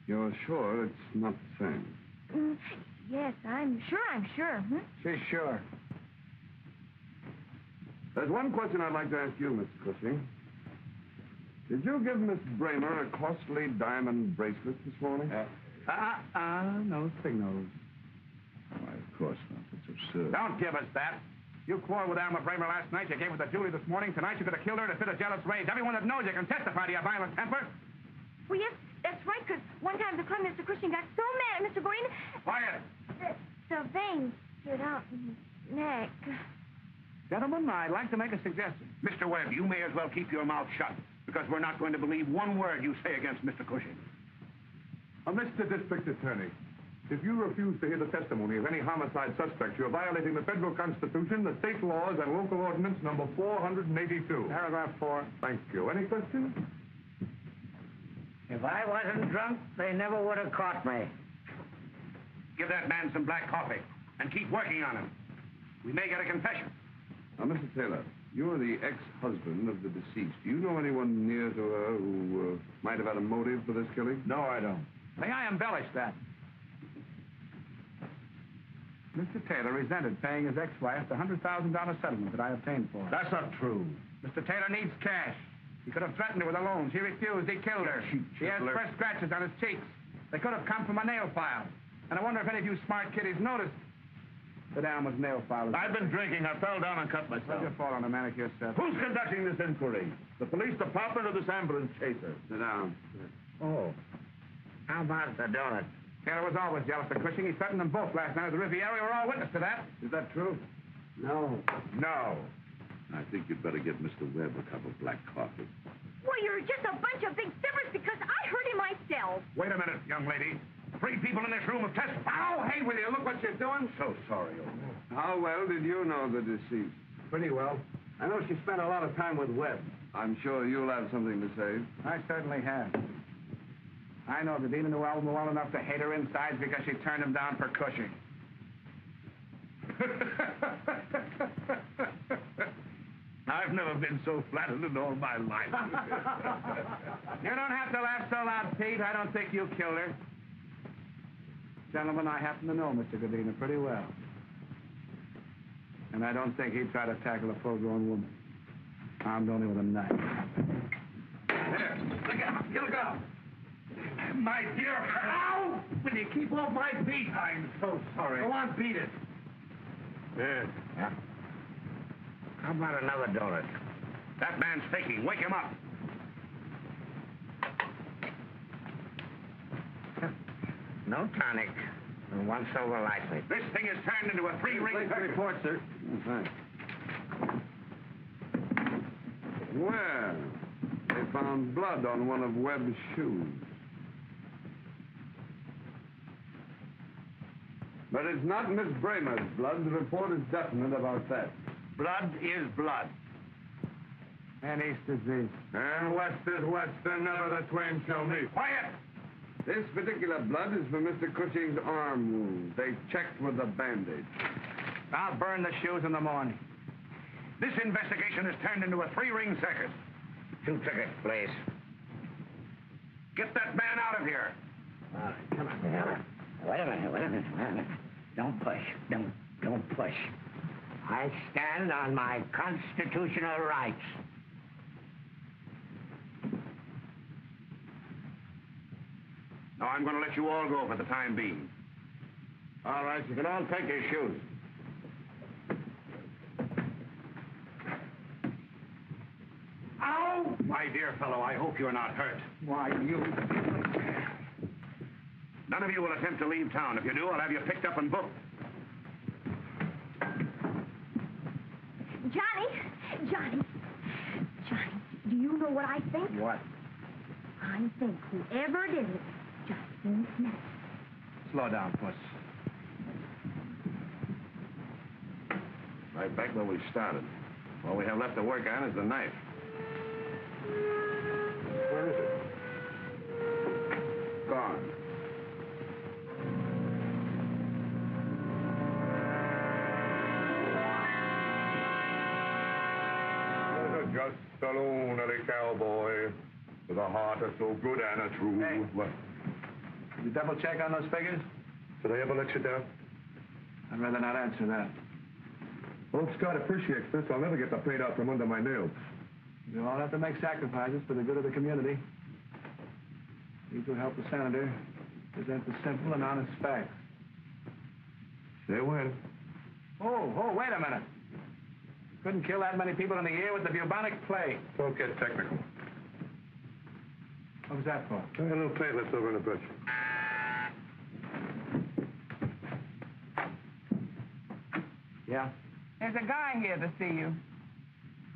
Speaker 2: You're sure it's not the same?
Speaker 8: Yes, I'm sure. Hmm?
Speaker 3: She's sure.
Speaker 2: There's one question I'd like to ask you, Mr. Cushing. Did you give Miss Bramer a costly diamond bracelet this morning?
Speaker 3: No signals.
Speaker 6: Why, of course not. It's absurd.
Speaker 4: Don't give us that. You quarreled with Alma Bramer last night. You gave her to Julie this morning. Tonight you could have killed her in a fit of jealous rage. Everyone that knows you can testify to your violent temper.
Speaker 8: Well, yes, that's right, because one time the club, Mr. Cushing got so mad at Mr. Boyne.
Speaker 4: Quiet.
Speaker 8: The veins stood out in his neck.
Speaker 3: Gentlemen, I'd like to make a suggestion.
Speaker 4: Mr. Webb, you may as well keep your mouth shut, because we're not going to believe one word you say against Mr. Cushing.
Speaker 5: Mr. District Attorney, if you refuse to hear the testimony of any homicide suspect, you're violating the federal constitution, the state laws, and local ordinance number 482.
Speaker 3: Paragraph 4.
Speaker 5: Thank you. Any questions?
Speaker 10: If I wasn't drunk, they never would have caught me.
Speaker 4: Give that man some black coffee, and keep working on him. We may get a confession.
Speaker 2: Now, Mr. Taylor, you're the ex-husband of the deceased. Do you know anyone near to her who might have had a motive for this killing?
Speaker 3: No, I don't. May I embellish that? Mr. Taylor resented paying his ex-wife the $100,000 settlement that I obtained for her.
Speaker 4: That's not true.
Speaker 3: Mr. Taylor needs cash. He could have threatened her with a loan. She refused. He killed her. She has fresh scratches on his cheeks. They could have come from a nail file. And I wonder if any of you smart kiddies noticed that Alma's nail file is...
Speaker 5: I've been drinking. I fell down and cut myself.
Speaker 3: How'd you fall on a manicure set?
Speaker 5: Who's conducting this inquiry? The police department or this ambulance chaser?
Speaker 2: Sit down.
Speaker 10: Oh. How about the donut?
Speaker 3: Taylor was always jealous of Cushing. He threatened them both last night at the Riviera. We were all witness to that.
Speaker 2: Is that true?
Speaker 10: No.
Speaker 5: No.
Speaker 6: I think you'd better get Mr. Webb a cup of black coffee.
Speaker 8: Well, you're just a bunch of big fibbers because I heard him myself.
Speaker 4: Wait a minute, young lady. 3 people in this room have testified.
Speaker 3: Oh, hey, will you look what you're doing?
Speaker 5: So sorry, old man.
Speaker 2: How well did you know the deceased?
Speaker 3: Pretty well. I know she spent a lot of time with Webb.
Speaker 2: I'm sure you'll have something to say.
Speaker 3: I certainly have. I know the Dean knew Alma well enough to hate her insides because she turned him down for Cushing.
Speaker 5: I've never been so flattered in all my life.
Speaker 3: You don't have to laugh so loud, Pete. I don't think you killed her. Gentlemen, I happen to know Mr. Godina pretty well. And I don't think he'd try to tackle a full-grown woman. Armed only with a knife.
Speaker 4: There. Look out. You look out. My dear... Ow! Will you keep off my feet? I'm so sorry. Go on, beat it.
Speaker 5: Yes.
Speaker 10: Yeah. How about another donut?
Speaker 3: That man's faking. Wake him up.
Speaker 10: No tonic. And one silver license.
Speaker 3: This thing is turned into a three-ring report, sir.
Speaker 2: Thanks. Well, they found blood on one of Webb's shoes. But it's not Miss Bramer's blood. The report is definite about that.
Speaker 3: Blood is blood.
Speaker 2: And east is east. And west is west, and never the twain shall meet.
Speaker 3: Quiet!
Speaker 2: This particular blood is for Mr. Cushing's arm wound. They checked with the bandage.
Speaker 3: I'll burn the shoes in the morning. This investigation has turned into a three-ring circus.
Speaker 10: 2 tickets, please.
Speaker 3: Get that man out of here.
Speaker 10: All right, come on. Wait a minute. Don't push. Don't push. I stand on my constitutional rights.
Speaker 3: Now, I'm going to let you all go for the time being.
Speaker 2: All right, you can all take your shoes.
Speaker 3: Ow! My dear fellow, I hope you're not hurt.
Speaker 11: Why, you...
Speaker 3: None of you will attempt to leave town. If you do, I'll have you picked up and booked.
Speaker 8: Johnny, do you know what I think?
Speaker 3: What?
Speaker 8: I think whoever did it just didn't Smith.
Speaker 3: Slow down, Puss.
Speaker 2: Right back where we started. All we have left to work on is the knife. Where is it? Gone.
Speaker 5: Just a lonely cowboy with a heart that's so good and a true.
Speaker 3: Hey.
Speaker 5: What?
Speaker 3: Did you double check on those figures?
Speaker 5: Did I ever let you down?
Speaker 3: I'd rather not answer that.
Speaker 5: Well, if Scott appreciates this, I'll never get the paint out from under my nails.
Speaker 3: You'll all have to make sacrifices for the good of the community. These will help the senator present the simple and honest facts.
Speaker 5: Say when.
Speaker 3: Oh, wait a minute. Couldn't kill that many people in a year with the bubonic plague.
Speaker 5: Don't get technical.
Speaker 3: What was that for?
Speaker 5: I got a little paint left over in the bush.
Speaker 3: Yeah?
Speaker 9: There's a guy here to see you.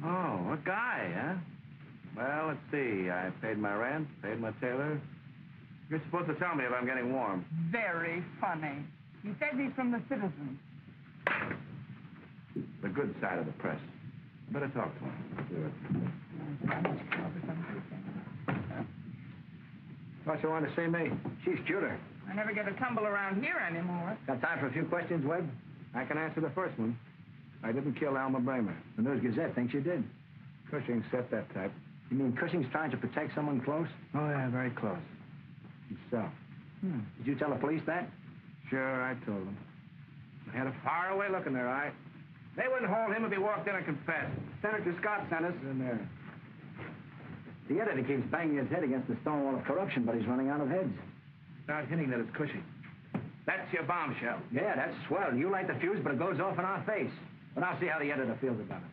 Speaker 3: Oh, a guy, huh? Well, let's see. I paid my rent, paid my tailor. You're supposed to tell me if I'm getting warm.
Speaker 9: Very funny. He says he's from the Citizen.
Speaker 3: The good side of the press. Better talk to him. Thought you wanted to see me. She's cuter.
Speaker 9: I never get a tumble around here anymore.
Speaker 3: Got time for a few questions, Webb? I can answer the first one. I didn't kill Alma Bramer. The News-Gazette thinks you did. Cushing set that type. You mean Cushing's trying to protect someone close? Oh, yeah, very close. Himself. Did you tell the police that? Sure, I told them. I had a faraway look in their eye. They wouldn't hold him if he walked in and confessed. Senator Scott sent us in there. The editor keeps banging his head against the stone wall of corruption, but he's running out of heads. Start hinting that it's Cushing. That's your bombshell. Yeah, that's swell. You light the fuse, but it goes off in our face. But I'll see how the editor feels about it.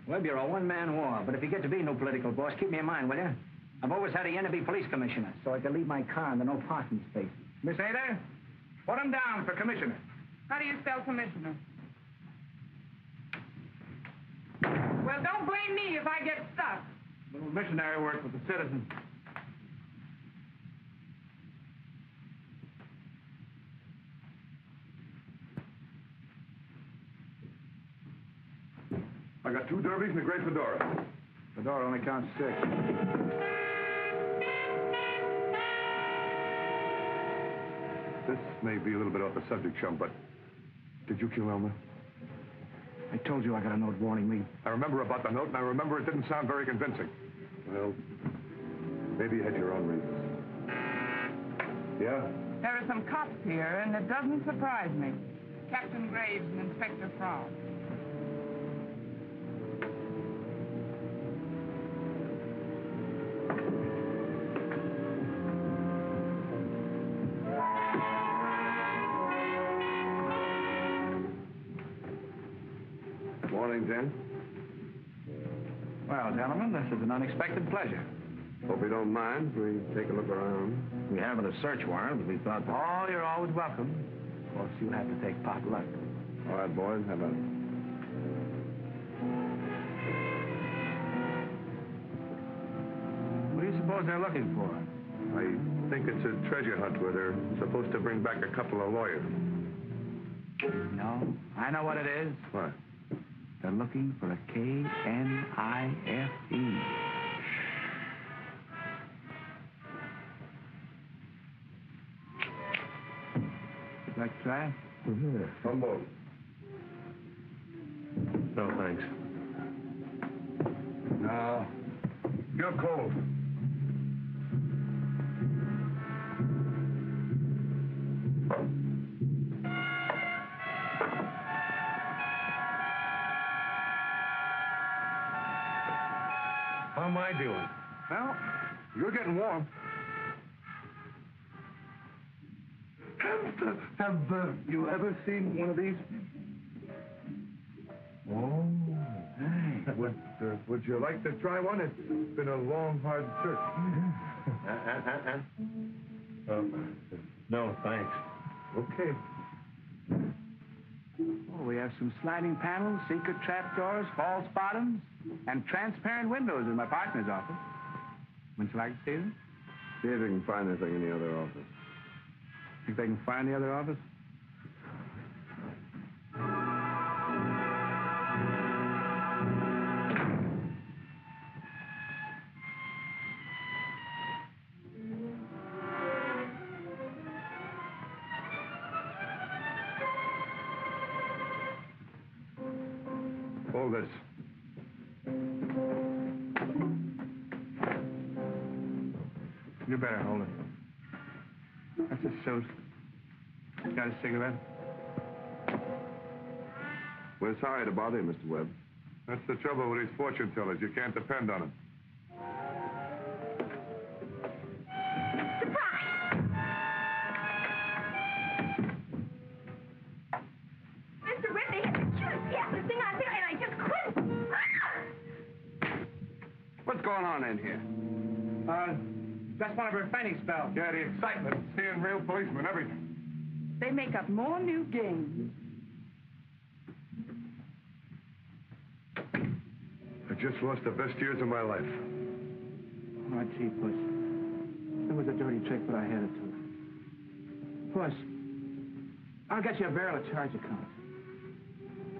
Speaker 3: Webb, you're a one-man war, but if you get to be no political boss, keep me in mind, will you? I've always had a yen to be police commissioner, so I can leave my car in the no parking space. Miss Ada, put him down for commissioner.
Speaker 9: How do you spell commissioner? Well, don't blame me if I get stuck.
Speaker 3: Little missionary work with the Citizen.
Speaker 5: I got 2 derbies and a great fedora.
Speaker 3: Fedora only counts 6.
Speaker 5: This may be a little bit off the subject, chum, but did you kill Elmer?
Speaker 3: I told you I got a note warning me.
Speaker 5: I remember about the note, and I remember it didn't sound very convincing. Well, maybe you had your own reasons. Yeah?
Speaker 9: There are some cops here, and it doesn't surprise me. Captain Graves and Inspector Fromm.
Speaker 2: morning, Jen.
Speaker 3: Well, gentlemen, this is an unexpected pleasure.
Speaker 2: Hope you don't mind if we take a look around.
Speaker 3: We haven't a search warrant, but we thought that... Oh, you're always welcome. Of course, you'll have to take pot luck.
Speaker 2: All right, boys, have a...
Speaker 3: What do you suppose they're looking for?
Speaker 5: I think it's a treasure hunt where they're supposed to bring back a couple of lawyers.
Speaker 3: No, I know what it is.
Speaker 5: What?
Speaker 3: They're looking for a K-N-I-F-E. Like to try?
Speaker 5: Humboldt.
Speaker 12: No, thanks.
Speaker 5: No. You're cold.
Speaker 12: How am I doing?
Speaker 5: Well, you're getting warm. Have you ever seen one of these? Oh. Hey. Would you like to try one? It's been a long, hard search.
Speaker 12: No, thanks.
Speaker 5: Okay.
Speaker 3: Oh, we have some sliding panels, secret trapdoors, false bottoms, and transparent windows in my partner's office. Wouldn't you like to see them?
Speaker 2: See if you can find anything in the other office.
Speaker 3: Think they can find the other office?
Speaker 5: Hold this.
Speaker 3: You better hold it. That's a suit. Got a cigarette?
Speaker 2: We're sorry to bother you, Mr. Webb.
Speaker 5: That's the trouble with these fortune tellers. You can't depend on them.
Speaker 8: Mr. Whitney had the cutest gatless thing out there, and I just couldn't.
Speaker 2: What's going on in here?
Speaker 3: That's one of her fainting spells.
Speaker 5: Yeah, the excitement of seeing real policemen, everything.
Speaker 9: They make up more new games.
Speaker 5: I just lost the best years of my life.
Speaker 3: Oh, gee, Puss. It was a dirty trick, but I had it to. Puss, I'll get you a barrel of charge account.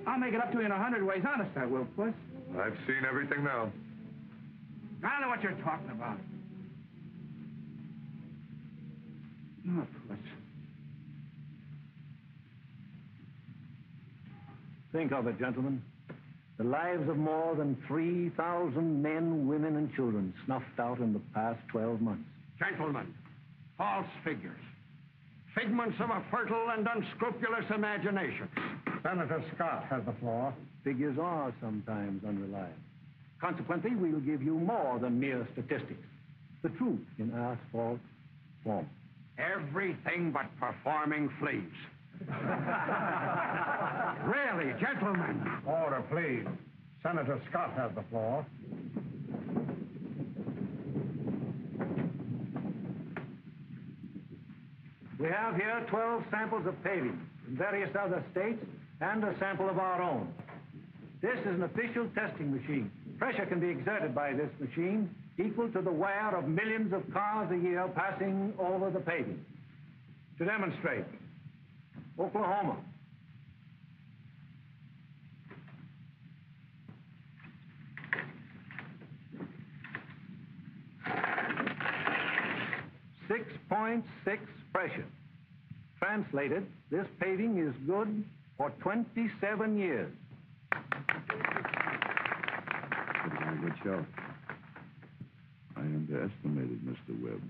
Speaker 3: I'll make it up to you in 100 ways. Honest, I will, Puss.
Speaker 5: I've seen everything now.
Speaker 3: I don't know what you're talking about. Oh, Puss.
Speaker 6: Think of it, gentlemen. The lives of more than 3,000 men, women, and children snuffed out in the past 12 months.
Speaker 1: Gentlemen, false figures. Figments of a fertile and unscrupulous imagination.
Speaker 12: Senator Scott has the floor.
Speaker 6: Figures are sometimes unreliable. Consequently, we'll give you more than mere statistics. The truth in asphalt form.
Speaker 1: Everything but performing fleas. Really, gentlemen.
Speaker 12: Order, please. Senator Scott has the floor.
Speaker 6: We have here 12 samples of paving from various other states and a sample of our own. This is an official testing machine. Pressure can be exerted by this machine equal to the wear of millions of cars a year passing over the paving. To demonstrate, Oklahoma. .6 pressure. Translated, this paving is good for 27 years.
Speaker 2: Pretty darn good show. I underestimated Mr. Webb.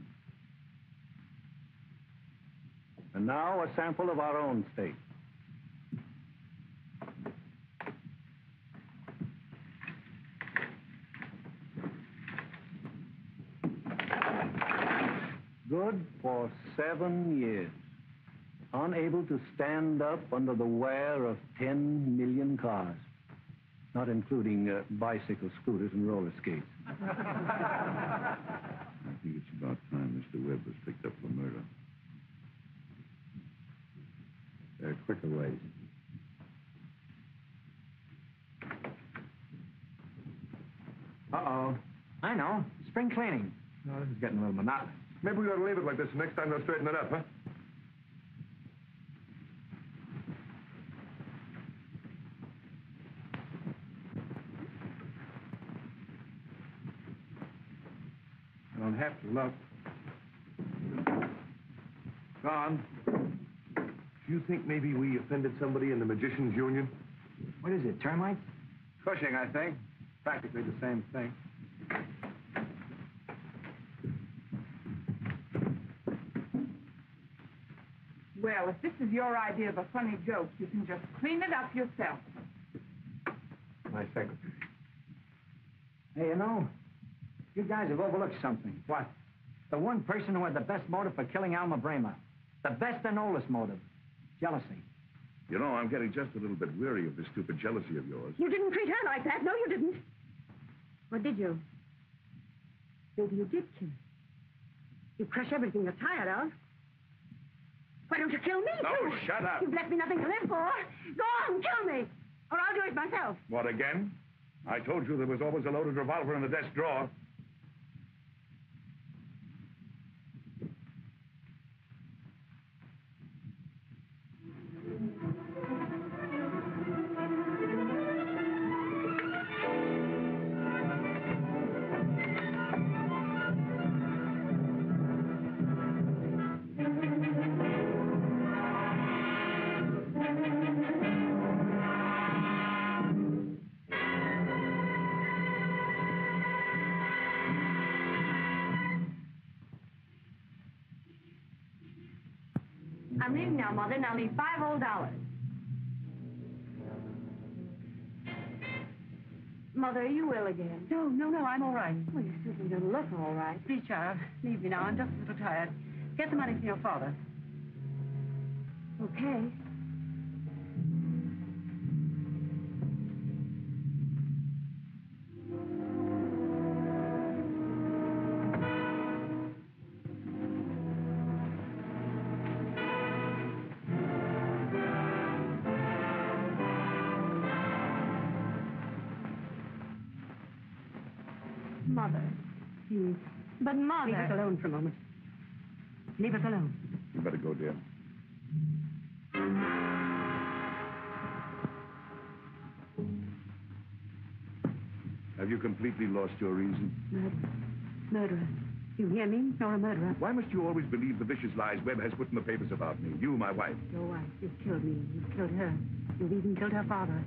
Speaker 6: And now a sample of our own state. Good for 7 years. Unable to stand up under the wear of 10 million cars. not including bicycle scooters and roller skates.
Speaker 3: I think it's about time Mr. Webb was picked up for murder.
Speaker 2: There are quicker ways.
Speaker 6: Uh-oh. I know. Spring cleaning. Oh, this is getting a little monotonous.
Speaker 5: Maybe we ought to leave it like this. Next time they'll straighten it up, huh?
Speaker 6: I don't have to look.
Speaker 5: Don, do you think maybe we offended somebody in the Magicians' Union?
Speaker 6: What is it, termites? Cushing, I think. Practically the same thing.
Speaker 9: Well, if this is your idea of a funny joke, you can just clean it up yourself.
Speaker 5: My secretary.
Speaker 6: Hey, you know, you guys have overlooked something. What? The one person who had the best motive for killing Alma Bramer. The best and oldest motive. Jealousy.
Speaker 2: You know, I'm getting just a little bit weary of this stupid jealousy of yours.
Speaker 8: You didn't treat her like that. No, you didn't. Or did you? Maybe you did kill her. You crush everything you're tired of. Why don't you kill me,
Speaker 2: No,
Speaker 8: too?
Speaker 2: shut up.
Speaker 8: You've left me nothing to live for. Go on, kill me. Or I'll do it myself.
Speaker 2: What, again? I told you there was always a loaded revolver in the desk drawer.
Speaker 8: I'm leaving now, Mother, and I'll need $5 old. Mother, are you ill again?
Speaker 7: No, I'm all right.
Speaker 8: Well, you certainly don't look all right.
Speaker 7: Please, child, leave me now. I'm just a little tired. Get the money from your father.
Speaker 8: Okay. Mother. But Mother...
Speaker 7: Leave us alone for a moment. Leave us alone.
Speaker 2: You better go, dear. Have you completely lost your reason?
Speaker 7: Murderer. You hear me? You're a murderer.
Speaker 2: Why must you always believe the vicious lies Webb has put in the papers about me? You, my wife.
Speaker 7: Your wife. You've killed me. You've killed her. You've even killed her father.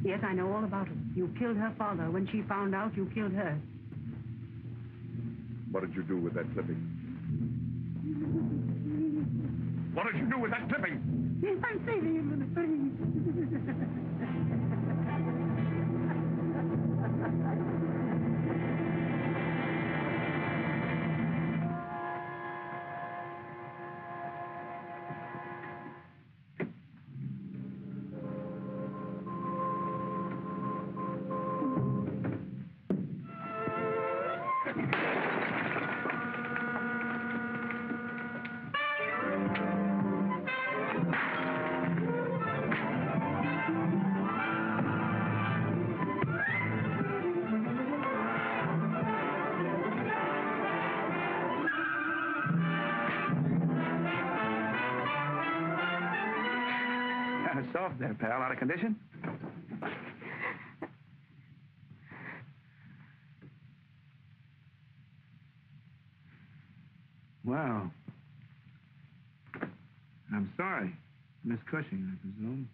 Speaker 7: Yes, I know all about it. You killed her father. When she found out, you killed her.
Speaker 2: What did you do with that clipping? What did you do with that clipping?
Speaker 8: I'm saving him for the police.
Speaker 3: Soft there, pal. Out of condition? Well, I'm sorry. Miss Cushing, I presume.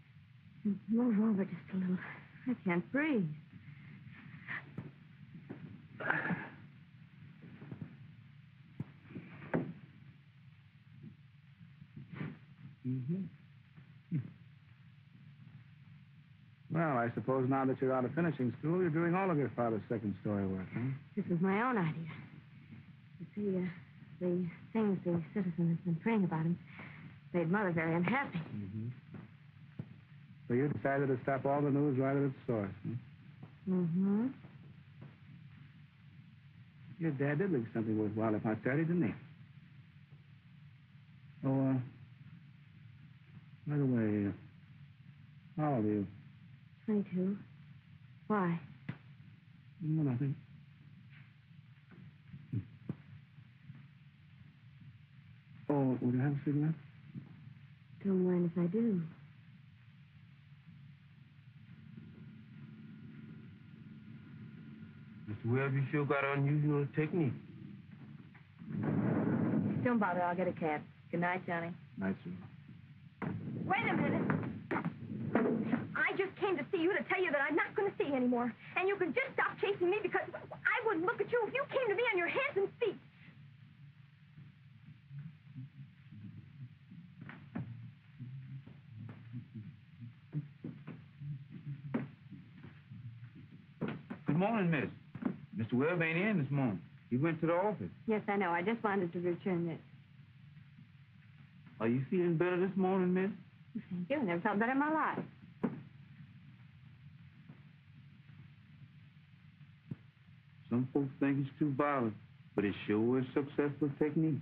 Speaker 8: Move over just a little. I can't breathe.
Speaker 3: Mm-hmm. Well, I suppose now that you're out of finishing school, you're doing all of your father's second story work, huh?
Speaker 8: This was my own idea. You see, the things the citizen has been praying about him made Mother very unhappy.
Speaker 3: Mm-hmm. So you decided to stop all the news right at its source, huh?
Speaker 7: Mm-hmm.
Speaker 3: Your dad did leave something worthwhile up on Saturday, didn't he? Oh, by the way, how old are you?
Speaker 7: 22. Why?
Speaker 3: No, nothing. Oh, would you have a cigarette?
Speaker 7: Don't mind if I do.
Speaker 4: Mr. Webb, you sure got unusual technique.
Speaker 7: Don't bother. I'll get a cab. Good night, Johnny.
Speaker 3: Night, sir.
Speaker 8: Wait a minute. I just came to see you to tell you that I'm not going to see you anymore. And you can just stop chasing me because I wouldn't look at you if you came to me on your hands and feet.
Speaker 4: Good morning, miss. Mr. Webb ain't in this morning. He went to the office.
Speaker 7: Yes, I know. I just wanted to return this.
Speaker 4: Are you feeling better this morning, miss?
Speaker 7: Thank you. Never felt better in my life.
Speaker 4: Some folks think it's too violent, but it sure is successful technique.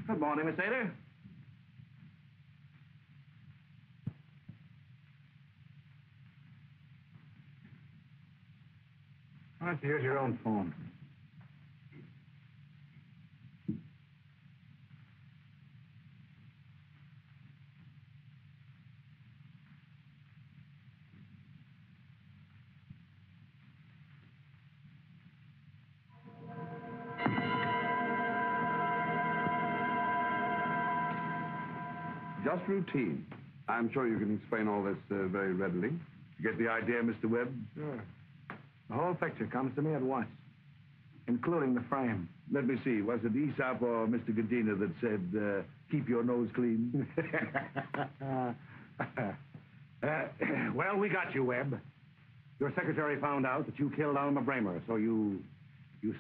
Speaker 3: Good morning, Miss Ada.
Speaker 6: Why don't you use your own phone?
Speaker 2: Just routine. I'm sure you can explain all this very readily. You get the idea, Mr. Webb?
Speaker 6: Sure. The whole picture comes to me at once, including the frame.
Speaker 2: Let me see. Was it Aesop or Mr. Gadina that said, keep your nose clean?
Speaker 6: Well, we got you, Webb. Your secretary found out that you killed Alma Bramer, so you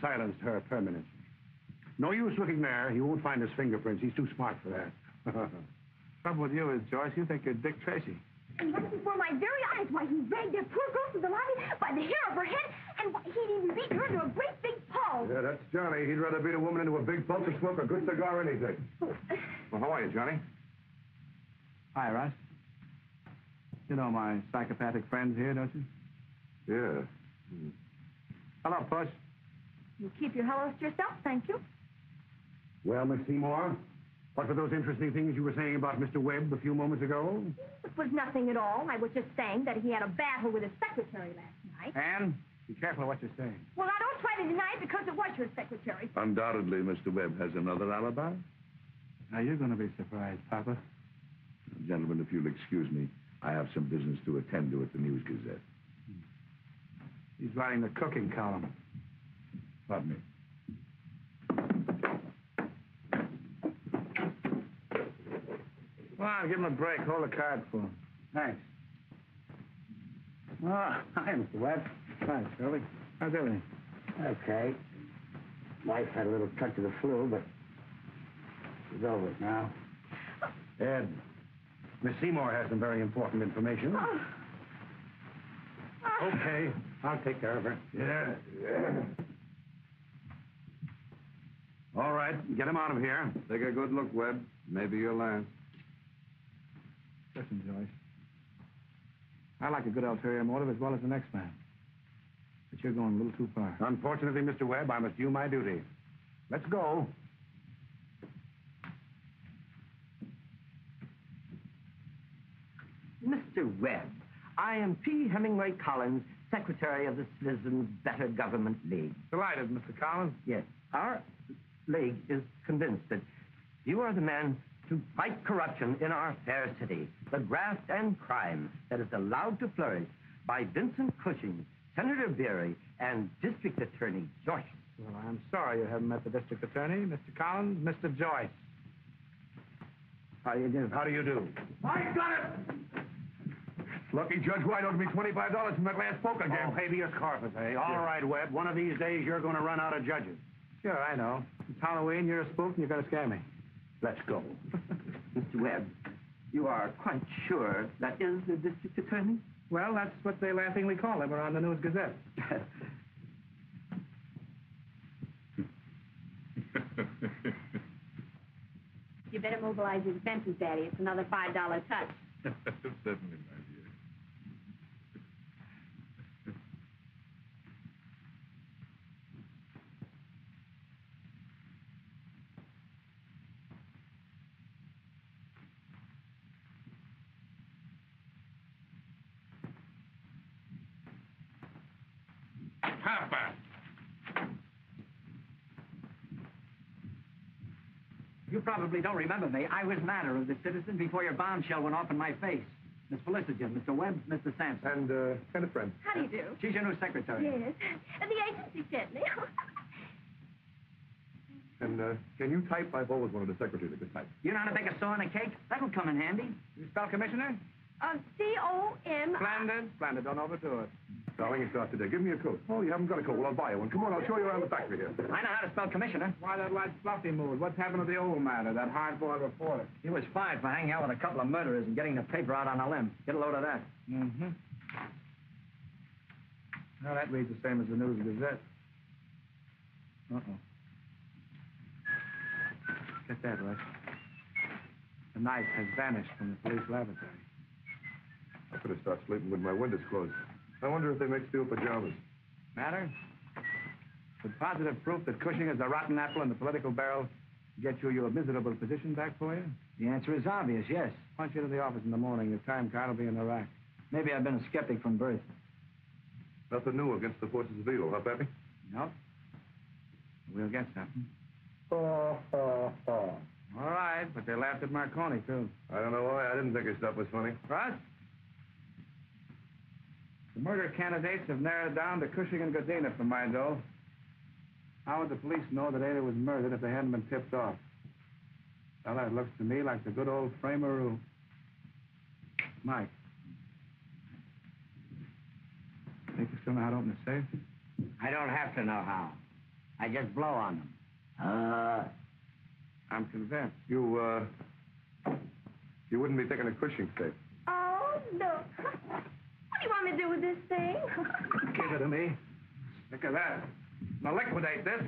Speaker 6: silenced her permanently. No use looking there. You won't find his fingerprints. He's too smart for that.
Speaker 3: Trouble with you is, Joyce, you think you're Dick Tracy.
Speaker 8: And right before my very eyes, why, he dragged that poor girl to the lobby by the hair of her head, and why, he'd even beaten her into a great big pulp.
Speaker 5: Yeah, that's Johnny. He'd rather beat a woman into a big pulp than smoke a good cigar or anything.
Speaker 2: Well, how are you, Johnny?
Speaker 3: Hi, Russ. You know my psychopathic friends here, don't you?
Speaker 2: Yeah.
Speaker 3: Hello, Puss.
Speaker 8: You keep your hellos to yourself, thank you.
Speaker 6: Well, Miss Seymour, what were those interesting things you were saying about Mr. Webb a few moments ago?
Speaker 8: It was nothing at all. I was just saying that he had a battle with his secretary last night.
Speaker 6: Anne, be careful of what you're saying.
Speaker 8: Well, now, don't try to deny it because it was your secretary.
Speaker 2: Undoubtedly, Mr. Webb has another alibi.
Speaker 3: Now, you're going to be surprised, Papa.
Speaker 2: Gentlemen, if you'll excuse me, I have some business to attend to at the News Gazette.
Speaker 6: He's writing the cooking column.
Speaker 2: Pardon me.
Speaker 6: Come on, give him a break. Hold the card for him. Thanks. Oh, hi, Mr. Webb. Hi, Shirley. How's everything?
Speaker 10: Okay. Wife had a little touch of the flu, but she's over it now.
Speaker 6: Ed, Miss Seymour has some very important information. Okay, I'll take care of her.
Speaker 5: Yeah.
Speaker 6: All right, get him out of here.
Speaker 2: Take a good look, Webb. Maybe your last.
Speaker 3: Listen, Joyce. I like a good ulterior motive as well as the next man. But you're going a little too far.
Speaker 6: Unfortunately, Mr. Webb, I must do my duty. Let's go.
Speaker 13: Mr. Webb, I am P. Hemingway Collins, Secretary of the Citizens Better Government League.
Speaker 3: Delighted, Mr. Collins.
Speaker 13: Yes, our league is convinced that you are the man to fight corruption in our fair city, the graft and crime that is allowed to flourish by Vincent Cushing, Senator Beery, and District Attorney Joyce.
Speaker 3: Well, I'm sorry you haven't met the district attorney, Mr. Collins, Mr. Joyce.
Speaker 6: How do you do?
Speaker 5: I got it! Lucky Judge White owed me $25 from that last poker game.
Speaker 6: Oh, habeas corpus, eh? All right, Webb. One of these days, you're going to run out of judges.
Speaker 3: Sure, I know. It's Halloween, you're a spook, and you're going to scare me.
Speaker 6: Let's go.
Speaker 13: Mr. Webb, You are quite sure that is the district attorney?
Speaker 6: Well, that's what they laughingly call him around the News Gazette.
Speaker 8: You better mobilize your defenses, Daddy. It's another $5 touch.
Speaker 5: Certainly, my dear.
Speaker 12: Papa!
Speaker 1: You probably don't remember me. I was matter of the citizen before your bombshell went off in my face. Miss Felicity, Mr. Webb, Mr. Sampson.
Speaker 5: And a friend.
Speaker 8: How do you do?
Speaker 1: She's your new secretary.
Speaker 8: Yes. The agency sent me.
Speaker 5: And can you type? I've always wanted a secretary that could type.
Speaker 1: You know how to make a saw and a cake? That'll come in handy.
Speaker 6: You spell commissioner?
Speaker 8: C-O-M...
Speaker 6: Splendid. Don't overdo it.
Speaker 5: Darling, it's not today. Give me a coat. Oh, you haven't got a coat. Well, I'll buy you one. Come on, I'll show you around the factory here.
Speaker 1: I know how to spell commissioner.
Speaker 6: Why that light fluffy mood? What's happened to the old matter, that hard-boiled reporter?
Speaker 1: He was fired for hanging out with a couple of murderers and getting the paper out on a limb. Get a load of that.
Speaker 6: Mm-hmm. Well, that reads the same as the News Gazette. Uh-oh. Get that, Russ. The knife has vanished from the police laboratory.
Speaker 5: I could have started sleeping with my windows closed. I wonder if they make steel pajamas.
Speaker 6: Matter? With positive proof that Cushing is a rotten apple in the political barrel get you a miserable position back for you?
Speaker 1: The answer is obvious, yes.
Speaker 6: Punch into the office in the morning. Your time card will be in the rack.
Speaker 1: Maybe I've been a skeptic from birth.
Speaker 5: Nothing new against the forces of evil, huh, Pappy?
Speaker 6: No. We'll get something. All right, but they laughed at Marconi, too.
Speaker 5: I don't know why. I didn't think his stuff was funny.
Speaker 6: Russ? The murder candidates have narrowed down to Cushing and Godina for my dough. How would the police know that Ada was murdered if they hadn't been tipped off? Well, that looks to me like the good old frameroo. Mike. Think you still know how to open the safe?
Speaker 10: I don't have to know how. I just blow on them.
Speaker 6: I'm convinced.
Speaker 5: You wouldn't be thinking of Cushing's safe.
Speaker 8: Oh, look. What do you want me to do with this thing?
Speaker 6: Give it to me. Look at that. Now liquidate this.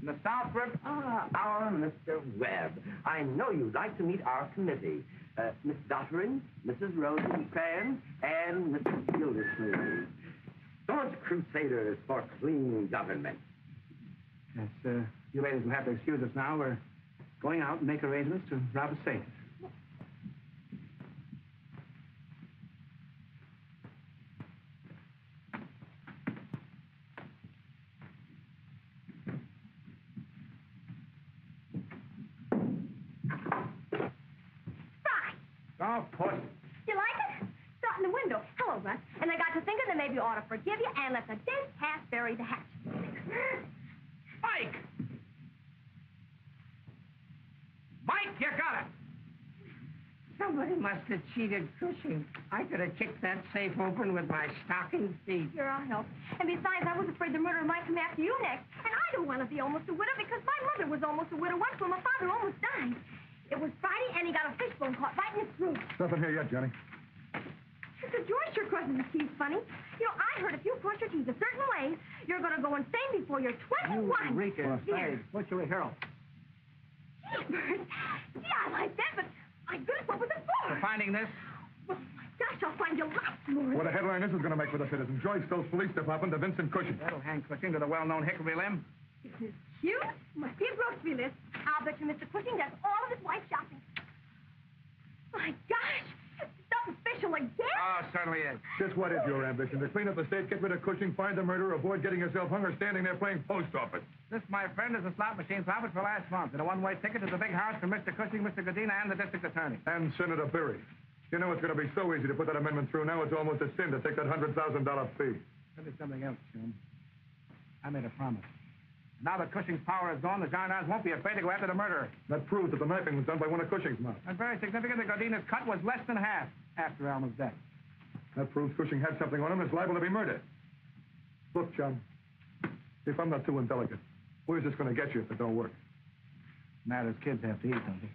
Speaker 6: In the South River.
Speaker 13: Our Mr. Webb. I know you'd like to meet our committee. Miss Dotterin, Mrs. Rosencrantz, and Mrs. Gildersleeve. Staunch crusaders for clean government.
Speaker 6: Yes, you ladies will have to excuse us now. We're going out and make arrangements to rob a safe. Oh, puss.
Speaker 8: You like it? Start in the window. Hello, Russ. And I got to thinking that maybe you ought to forgive you and let the dead cat bury the hatchet.
Speaker 1: Mike! Mike, you got it!
Speaker 10: Somebody must have cheated Cushing. I could have kicked that safe open with my stocking feet.
Speaker 8: Sure, I'll help. And besides, I was afraid the murderer might come after you next. And I don't want to be almost a widow because my mother was almost a widow once when my father almost died. It was Friday, and he got a fishbone caught right in his throat.
Speaker 5: Nothing here yet, Johnny.
Speaker 8: Mr. George sure crosses his teeth funny. You know, I heard if you cross your teeth a certain way, you're going to go insane before you're 21.
Speaker 6: Eureka.
Speaker 8: Here.
Speaker 6: What's your Harold?
Speaker 8: Jeepers. Yeah, I like that, but my goodness, what was it for?
Speaker 6: For finding this?
Speaker 8: Well, my gosh, I'll find you lots more.
Speaker 5: What a headline this is going to make for the citizen. Joyce Phil's Police Department to Vincent Cushing.
Speaker 6: That'll hang Cushing to the well-known Hickory limb.
Speaker 8: Isn't it cute? Must be a grocery list. I'll bet you Mr. Cushing does all of his wife shopping. My gosh! Something special again?
Speaker 6: Oh, certainly is.
Speaker 5: Just what is your ambition? To clean up the state, get rid of Cushing, find the murderer, avoid getting yourself hung or standing there playing post office.
Speaker 6: This, my friend, is a slot machine profit for last month and a one-way ticket to the big house for Mr. Cushing, Mr. Godina, and the district attorney.
Speaker 5: And Senator Berry. You know it's going to be so easy to put that amendment through. Now it's almost a sin to take that $100,000 fee.
Speaker 6: Tell you something else, Jim. I made a promise. Now that Cushing's power is gone, the gendarmes won't be afraid to go after the murderer.
Speaker 5: That proves that the knifing was done by one of Cushing's men.
Speaker 6: And very significant that Godina's cut was less than half after Alma's death.
Speaker 5: That proves Cushing had something on him and is liable to be murdered. Look, John, if I'm not too indelicate, where's this going to get you if it don't work?
Speaker 6: Matters kids have to eat, don't they?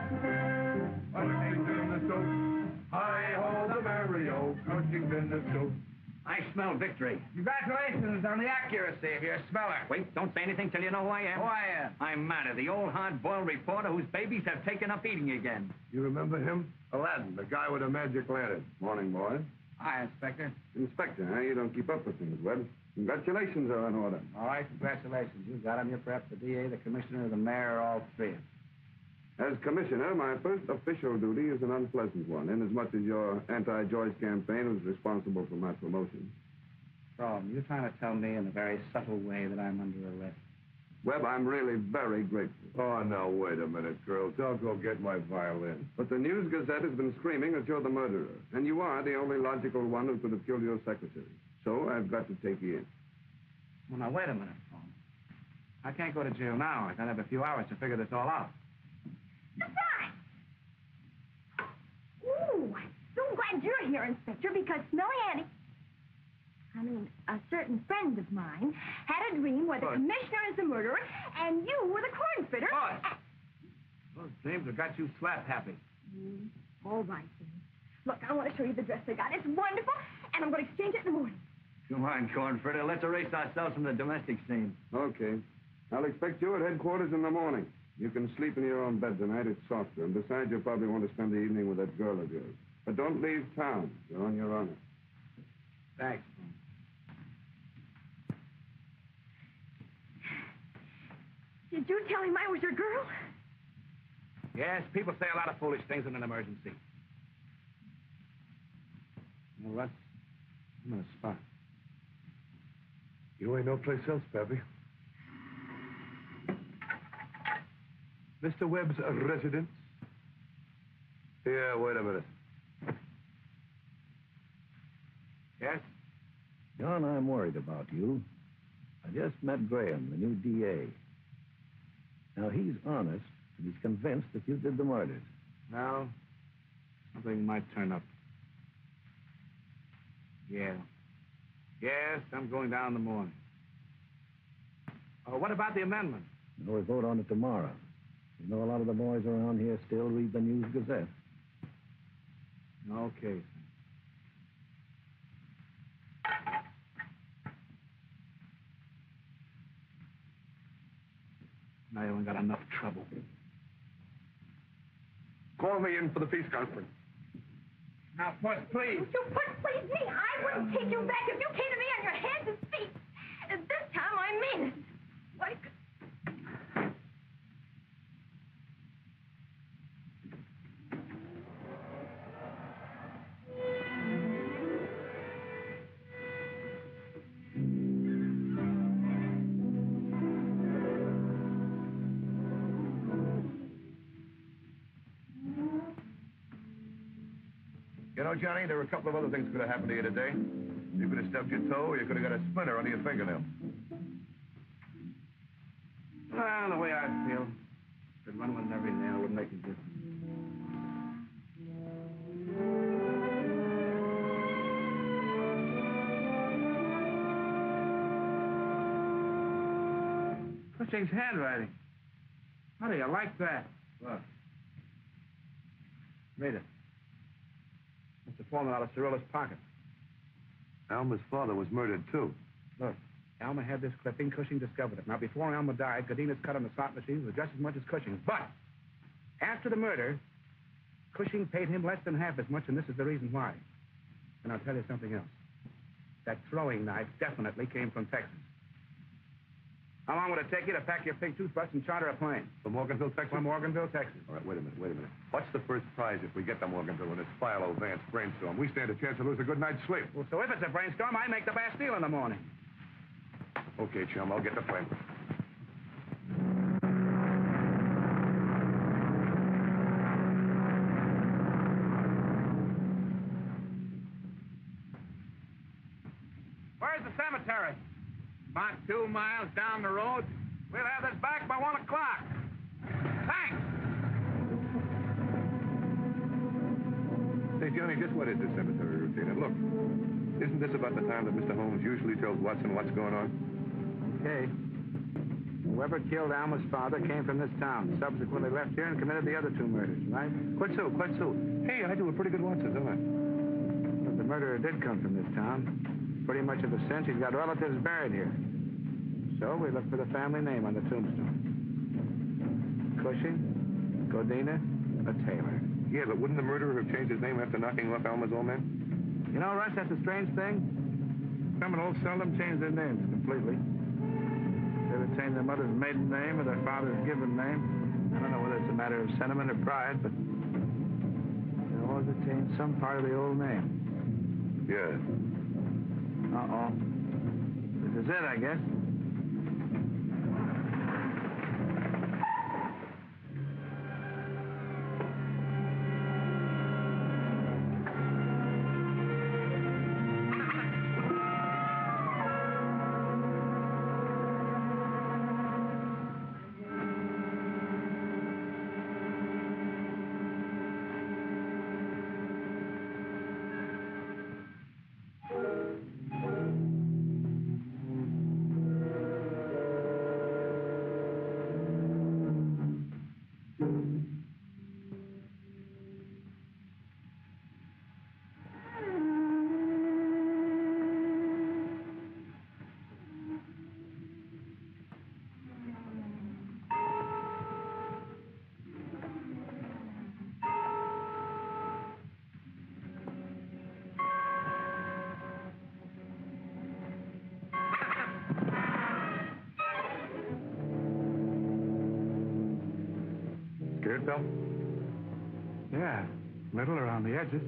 Speaker 5: Cushing's in the soup. Hi-ho, the Mario. Cushing's in the soup.
Speaker 1: I smell victory.
Speaker 4: Congratulations on the accuracy of your smeller.
Speaker 1: Wait, don't say anything till you know who I am.
Speaker 4: Who I am?
Speaker 1: I'm Matter, the old hard-boiled reporter whose babies have taken up eating again.
Speaker 5: You remember him? Aladdin, the guy with the magic lantern.
Speaker 2: Morning, boys.
Speaker 4: Hi, Inspector.
Speaker 2: Inspector, huh? You don't keep up with things, Webb. Congratulations are in order.
Speaker 6: All right, congratulations. You got him. You're perhaps the DA, the commissioner, the mayor, all three of them.
Speaker 2: As commissioner, my first official duty is an unpleasant one, inasmuch as your anti-Joyce campaign was responsible for my promotion.
Speaker 6: Problem, you're trying to tell me in a very subtle way that I'm under arrest.
Speaker 2: Webb, I'm really very grateful.
Speaker 5: Oh, now, wait a minute, girls. I'll go get my violin.
Speaker 2: But the News Gazette has been screaming that you're the murderer, and you are the only logical one who could have killed your secretary. So I've got to take you in.
Speaker 6: Well, now, wait a minute, Holmes. I can't go to jail now. I gotta have a few hours to figure this all out.
Speaker 8: Surprise! Ooh, I'm so glad you're here, Inspector, because Smelly Annie, a certain friend of mine, had a dream where the commissioner is the murderer and you were the corn fitter.
Speaker 6: Those dreams have got you slap happy.
Speaker 8: All right, then. Look, I want to show you the dress I got. It's wonderful, and I'm going to exchange it in the morning.
Speaker 1: Come on, corn fritter. Let's erase ourselves from the domestic scene.
Speaker 2: Okay. I'll expect you at headquarters in the morning. You can sleep in your own bed tonight. It's softer. And besides, you'll probably want to spend the evening with that girl of yours. But don't leave town. You're on your honor.
Speaker 6: Thanks.
Speaker 8: Did you tell him I was your girl?
Speaker 6: Yes, people say a lot of foolish things in an emergency. Well, Russ, I'm in a spot.
Speaker 5: You ain't no place else, Pappy. Mr. Webb's residence? Yeah, wait a minute.
Speaker 6: Yes?
Speaker 14: John, I'm worried about you. I just met Graham, the new DA. Now, he's honest, and he's convinced that you did the murders.
Speaker 6: Well, something might turn up. Yeah. Yes, I'm going down in the morning. Oh, what about the amendment?
Speaker 14: We'll vote on it tomorrow. You know, a lot of the boys around here still read the News Gazette.
Speaker 6: Okay. Now you ain't got enough trouble.
Speaker 5: Call me in for the peace conference.
Speaker 4: Now, Puss, please.
Speaker 8: Would you please me? I wouldn't take you back if you came to me on your hands and feet. This time I mean it. Like...
Speaker 5: You know, Johnny, there were a couple of other things that could have happened to you today. You could have stubbed your toe, or you could have got a splinter under your fingernail.
Speaker 6: Well, the way I feel, could run with every nail would make a difference. Cushing's handwriting. How do you like that?
Speaker 5: What?
Speaker 6: Read it. Must have fallen out of Cirilla's pocket.
Speaker 5: Alma's father was murdered, too.
Speaker 6: Look, Alma had this clipping. Cushing discovered it. Now, before Alma died, Godina's cut on the slot machines was just as much as Cushing's. But after the murder, Cushing paid him less than half as much, and this is the reason why. And I'll tell you something else. That throwing knife definitely came from Texas. How long would it take you to pack your pink toothbrush and charter a plane?
Speaker 5: From Morganville, Texas?
Speaker 6: From Morganville, Texas.
Speaker 5: All right, wait a minute. What's the first prize if we get to Morganville in this Philo Vance brainstorm? We stand a chance to lose a good night's sleep.
Speaker 6: Well, so if it's a brainstorm, I make the Bastille in the morning.
Speaker 5: Okay, chum, I'll get the plane.
Speaker 6: Where's the cemetery? About 2 miles down the road. We'll have this back by 1 o'clock. Thanks.
Speaker 5: Hey, Johnny, just what is this cemetery routine? And look, isn't this about the time that Mr. Holmes usually tells Watson what's going on?
Speaker 6: Okay. Whoever killed Alma's father came from this town, subsequently left here and committed the other two murders, right?
Speaker 5: Quitsu. Hey, I do a pretty good Watson, don't I?
Speaker 6: But the murderer did come from this town. Pretty much of a sense, he's got relatives buried here. So we look for the family name on the tombstone. Cushing, Godina, a Taylor.
Speaker 5: Yeah, but wouldn't the murderer have changed his name after knocking off Alma's old man?
Speaker 6: You know, Russ, that's a strange thing. Criminals seldom change their names completely. They retain their mother's maiden name or their father's given name. I don't know whether it's a matter of sentiment or pride, but they always retain some part of the old name.
Speaker 5: Yeah.
Speaker 6: Uh-oh. This is it, I guess.
Speaker 5: Scared, Bill?
Speaker 6: Yeah, little around the edges.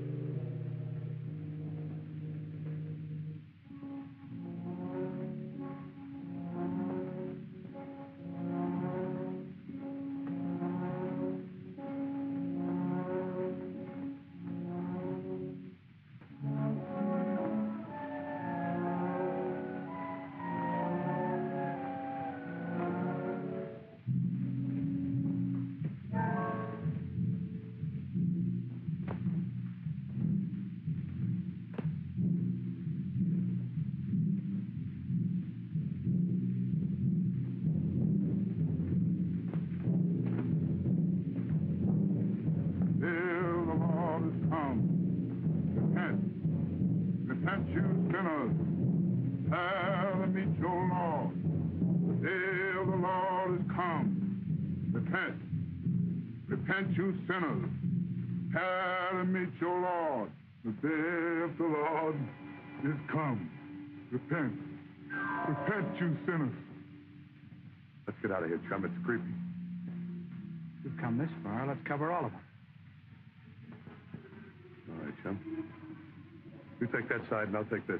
Speaker 5: Repent, you sinners, and meet your Lord. The day of the Lord is come. Repent. Repent, you sinners, and meet your Lord. The day of the Lord is come. Repent. Repent, you sinners. Let's get out of here, chum. It's creepy.
Speaker 6: We've come this far. Let's cover all of them.
Speaker 5: All right, chum. You take that side, and I'll take this.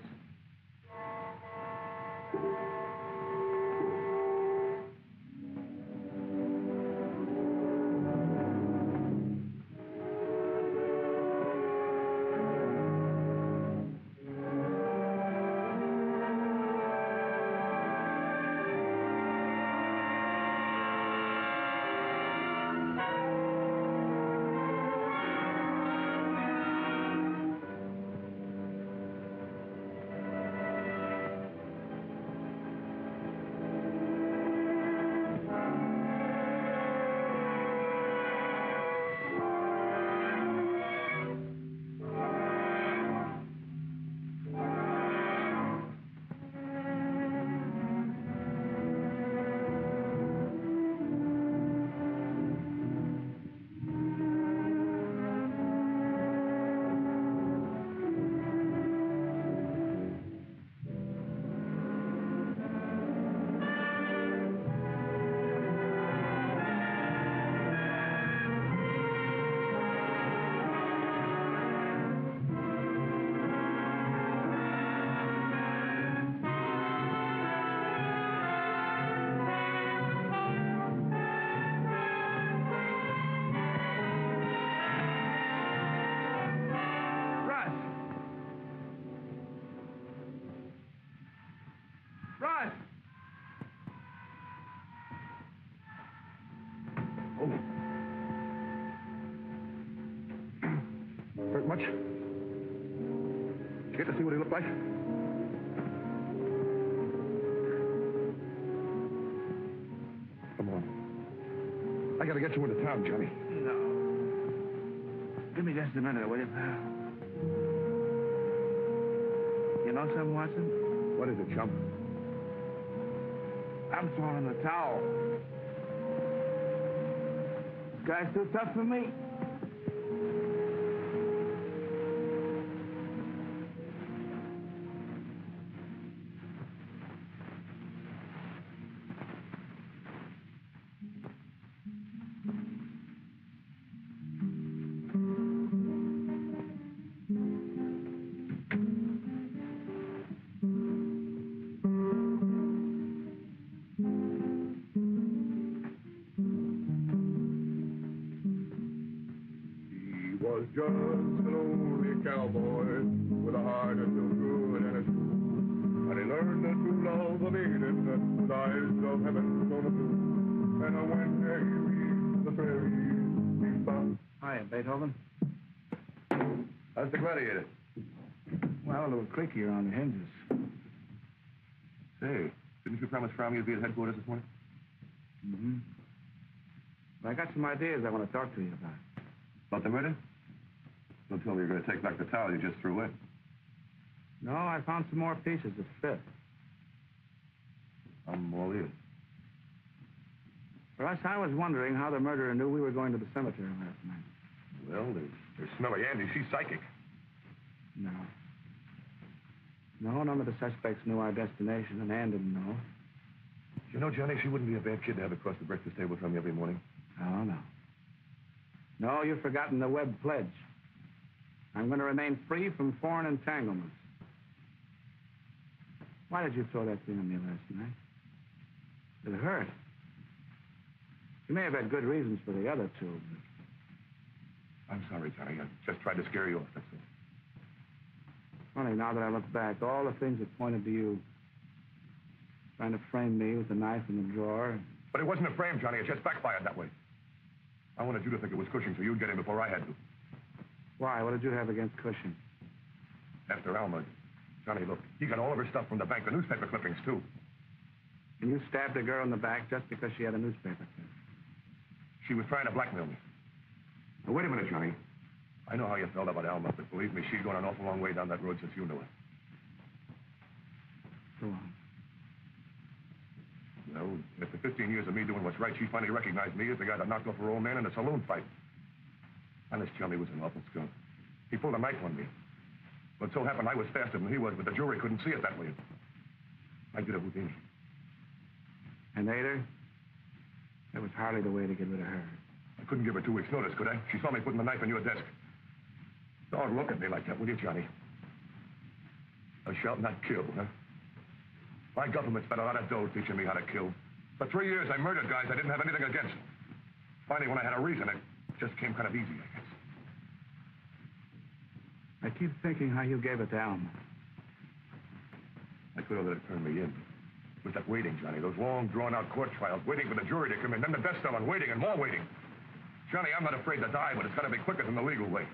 Speaker 6: Russ!
Speaker 5: Hurt much? Get to see what he looked like?
Speaker 2: gotta get you into town, Johnny.
Speaker 3: No. Give me just a minute, will you, pal? You know something, Watson?
Speaker 2: What is it, chump?
Speaker 3: I'm throwing the towel. This guy's too tough for me.
Speaker 5: Just a lonely cowboy with a heart that's so good and a true. And he learned to love the maiden with eyes of heaven so blue. And when he reached the prairie, he found...
Speaker 3: Hiya, Beethoven.
Speaker 2: How's the Gladiator?
Speaker 3: Well, a little creaky around the hinges.
Speaker 2: Say, didn't you promise Fromme you'd be at headquarters this morning?
Speaker 3: Mm-hmm. But I got some ideas I want to talk to you about.
Speaker 2: About the murder? Don't tell me you're going to take back the towel you just threw in.
Speaker 3: No, I found some more pieces that fit.
Speaker 2: I'm all ears.
Speaker 3: Russ, I was wondering how the murderer knew we were going to the cemetery last night.
Speaker 2: Well, there's Smelly Andy. She's psychic.
Speaker 3: No. No, none of the suspects knew our destination, and Ann didn't know.
Speaker 2: You know, Johnny, she wouldn't be a bad kid to have across the breakfast table from you every morning.
Speaker 3: Oh, no. No, you've forgotten the Webb pledge. I'm going to remain free from foreign entanglements. Why did you throw that thing on me last night? It hurt. You may have had good reasons for the other two, but...
Speaker 2: I'm sorry, Johnny. I just tried to scare you off, that's all.
Speaker 3: Funny, now that I look back, all the things that pointed to you. Trying to frame me with the knife in the drawer.
Speaker 2: But it wasn't a frame, Johnny. It just backfired that way. I wanted you to think it was Cushing so you'd get in before I had to.
Speaker 3: Why? What did you have against Cushing?
Speaker 2: After Alma, Johnny, look, he got all of her stuff from the bank, the newspaper clippings, too.
Speaker 3: And you stabbed a girl in the back just because she had a newspaper clip?
Speaker 2: She was trying to blackmail me. Now, wait a minute, Johnny. I know how you felt about Alma, but believe me, she's gone an awful long way down that road since you knew her.
Speaker 3: Go on.
Speaker 2: Well, after 15 years of me doing what's right, she finally recognized me as the guy that knocked off her old man in a saloon fight. Honest, Johnny was an awful skunk. He pulled a knife on me. But so happened I was faster than he was, but the jury couldn't see it that way. I did it with him.
Speaker 3: And ate her? That was hardly the way to get rid of her.
Speaker 2: I couldn't give her 2 weeks' notice, could I? She saw me putting the knife on your desk. Don't look at me like that, will you, Johnny? Thou shalt not kill, huh? My government spent a lot of dough teaching me how to kill. For 3 years, I murdered guys I didn't have anything against. Finally, when I had a reason, it just came kind of easy, I guess.
Speaker 3: I keep thinking how you gave it to Alma.
Speaker 2: I could have let it turn me in. It was that waiting, Johnny. Those long, drawn-out court trials, waiting for the jury to come in, then the death cell and waiting and more waiting. Johnny, I'm not afraid to die, but it's got to be quicker than the legal way.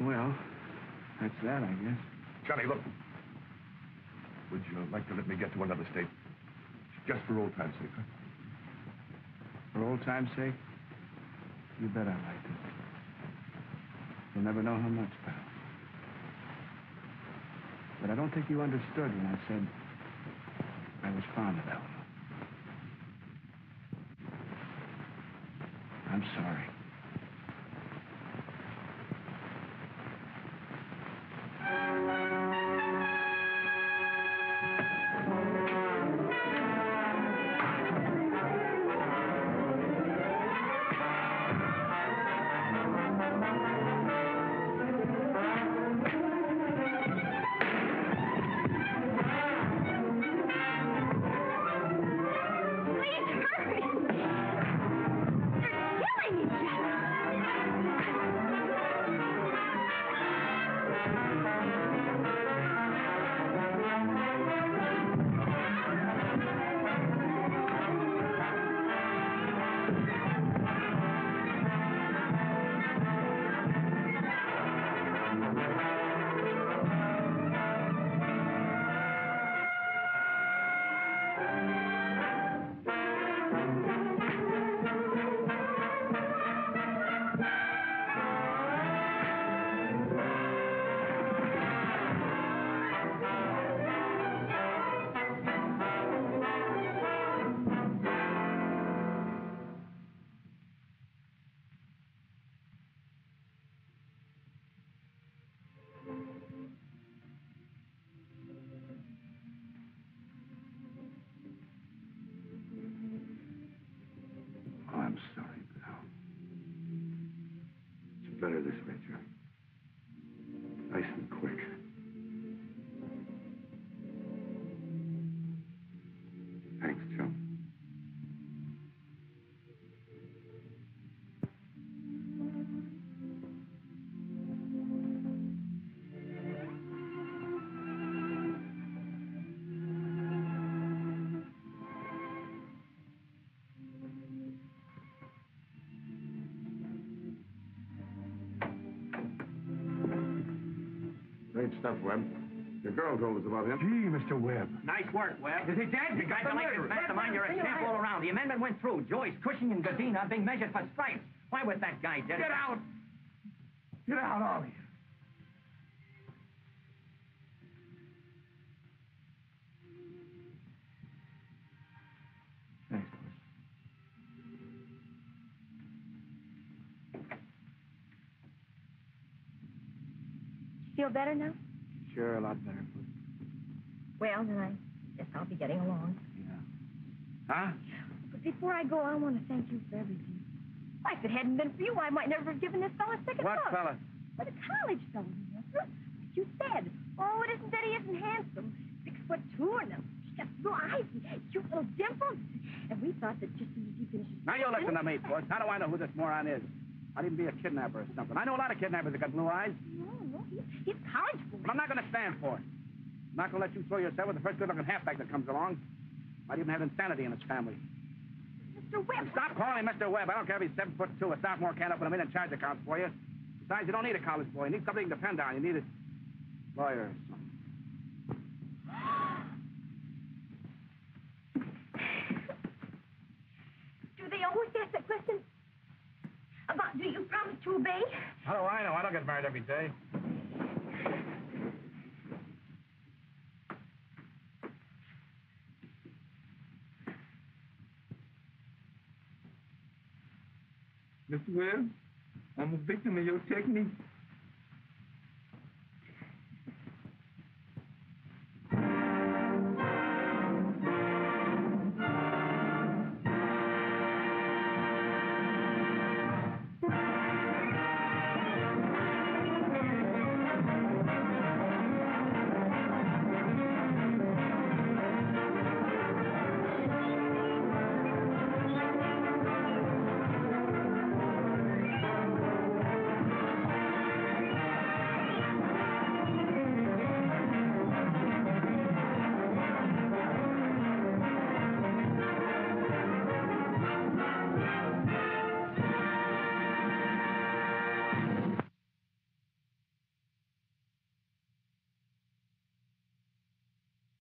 Speaker 3: Well, that's that, I guess.
Speaker 2: Johnny, look. Would you like to let me get to another state? Just for old time's sake, huh?
Speaker 3: For old time's sake? You bet I'd like to. You'll never know how much, pal. But I don't think you understood when I said I was fond of Alma. I'm sorry. better this way, Joe. Nice and quick. Thanks, Joe.
Speaker 2: Great stuff, Webb. The girl told us about him.
Speaker 12: Gee, Mr. Webb.
Speaker 1: Nice work, Webb. Is he dead? Congratulations, Mastermind. You're a champ all around. The amendment went through. Joyce, Cushing, and Godina are being measured for stripes. Why was that guy dead?
Speaker 4: Get out! Get out, all of you.
Speaker 3: Thanks,
Speaker 8: Feel better now?
Speaker 3: Sure, a lot better.
Speaker 8: Well, then I guess I'll be getting along.
Speaker 3: Huh?
Speaker 8: But before I go, I want to thank you for everything. Why, if it hadn't been for you, I might never have given this fellow a second
Speaker 3: What
Speaker 8: thought.
Speaker 3: fella?
Speaker 8: Well, the college fellow, remember? Like you said. Oh, it isn't that he isn't handsome. 6'2" and he's got blue eyes and cute little dimples. And we thought that just as he finishes...
Speaker 3: Now you listen to me, Puss. How do I know who this moron is? I'd even be a kidnapper or something. I know a lot of kidnappers that got blue eyes.
Speaker 8: No, he's college boy.
Speaker 3: But I'm not going to stand for it. I'm not going to let you throw yourself with the first good-looking halfback that comes along. Might even have insanity in his family.
Speaker 8: Mr. Webb.
Speaker 3: Stop calling him Mr. Webb. I don't care if he's 7'2". A sophomore can't open a million charge accounts for you. Besides, you don't need a college boy. You need somebody you can depend on. You need a lawyer or something.
Speaker 8: Do they always ask that question? About do you promise to obey?
Speaker 3: How do I know? I don't get married every day.
Speaker 4: Mr. Webb, I'm a victim of your technique.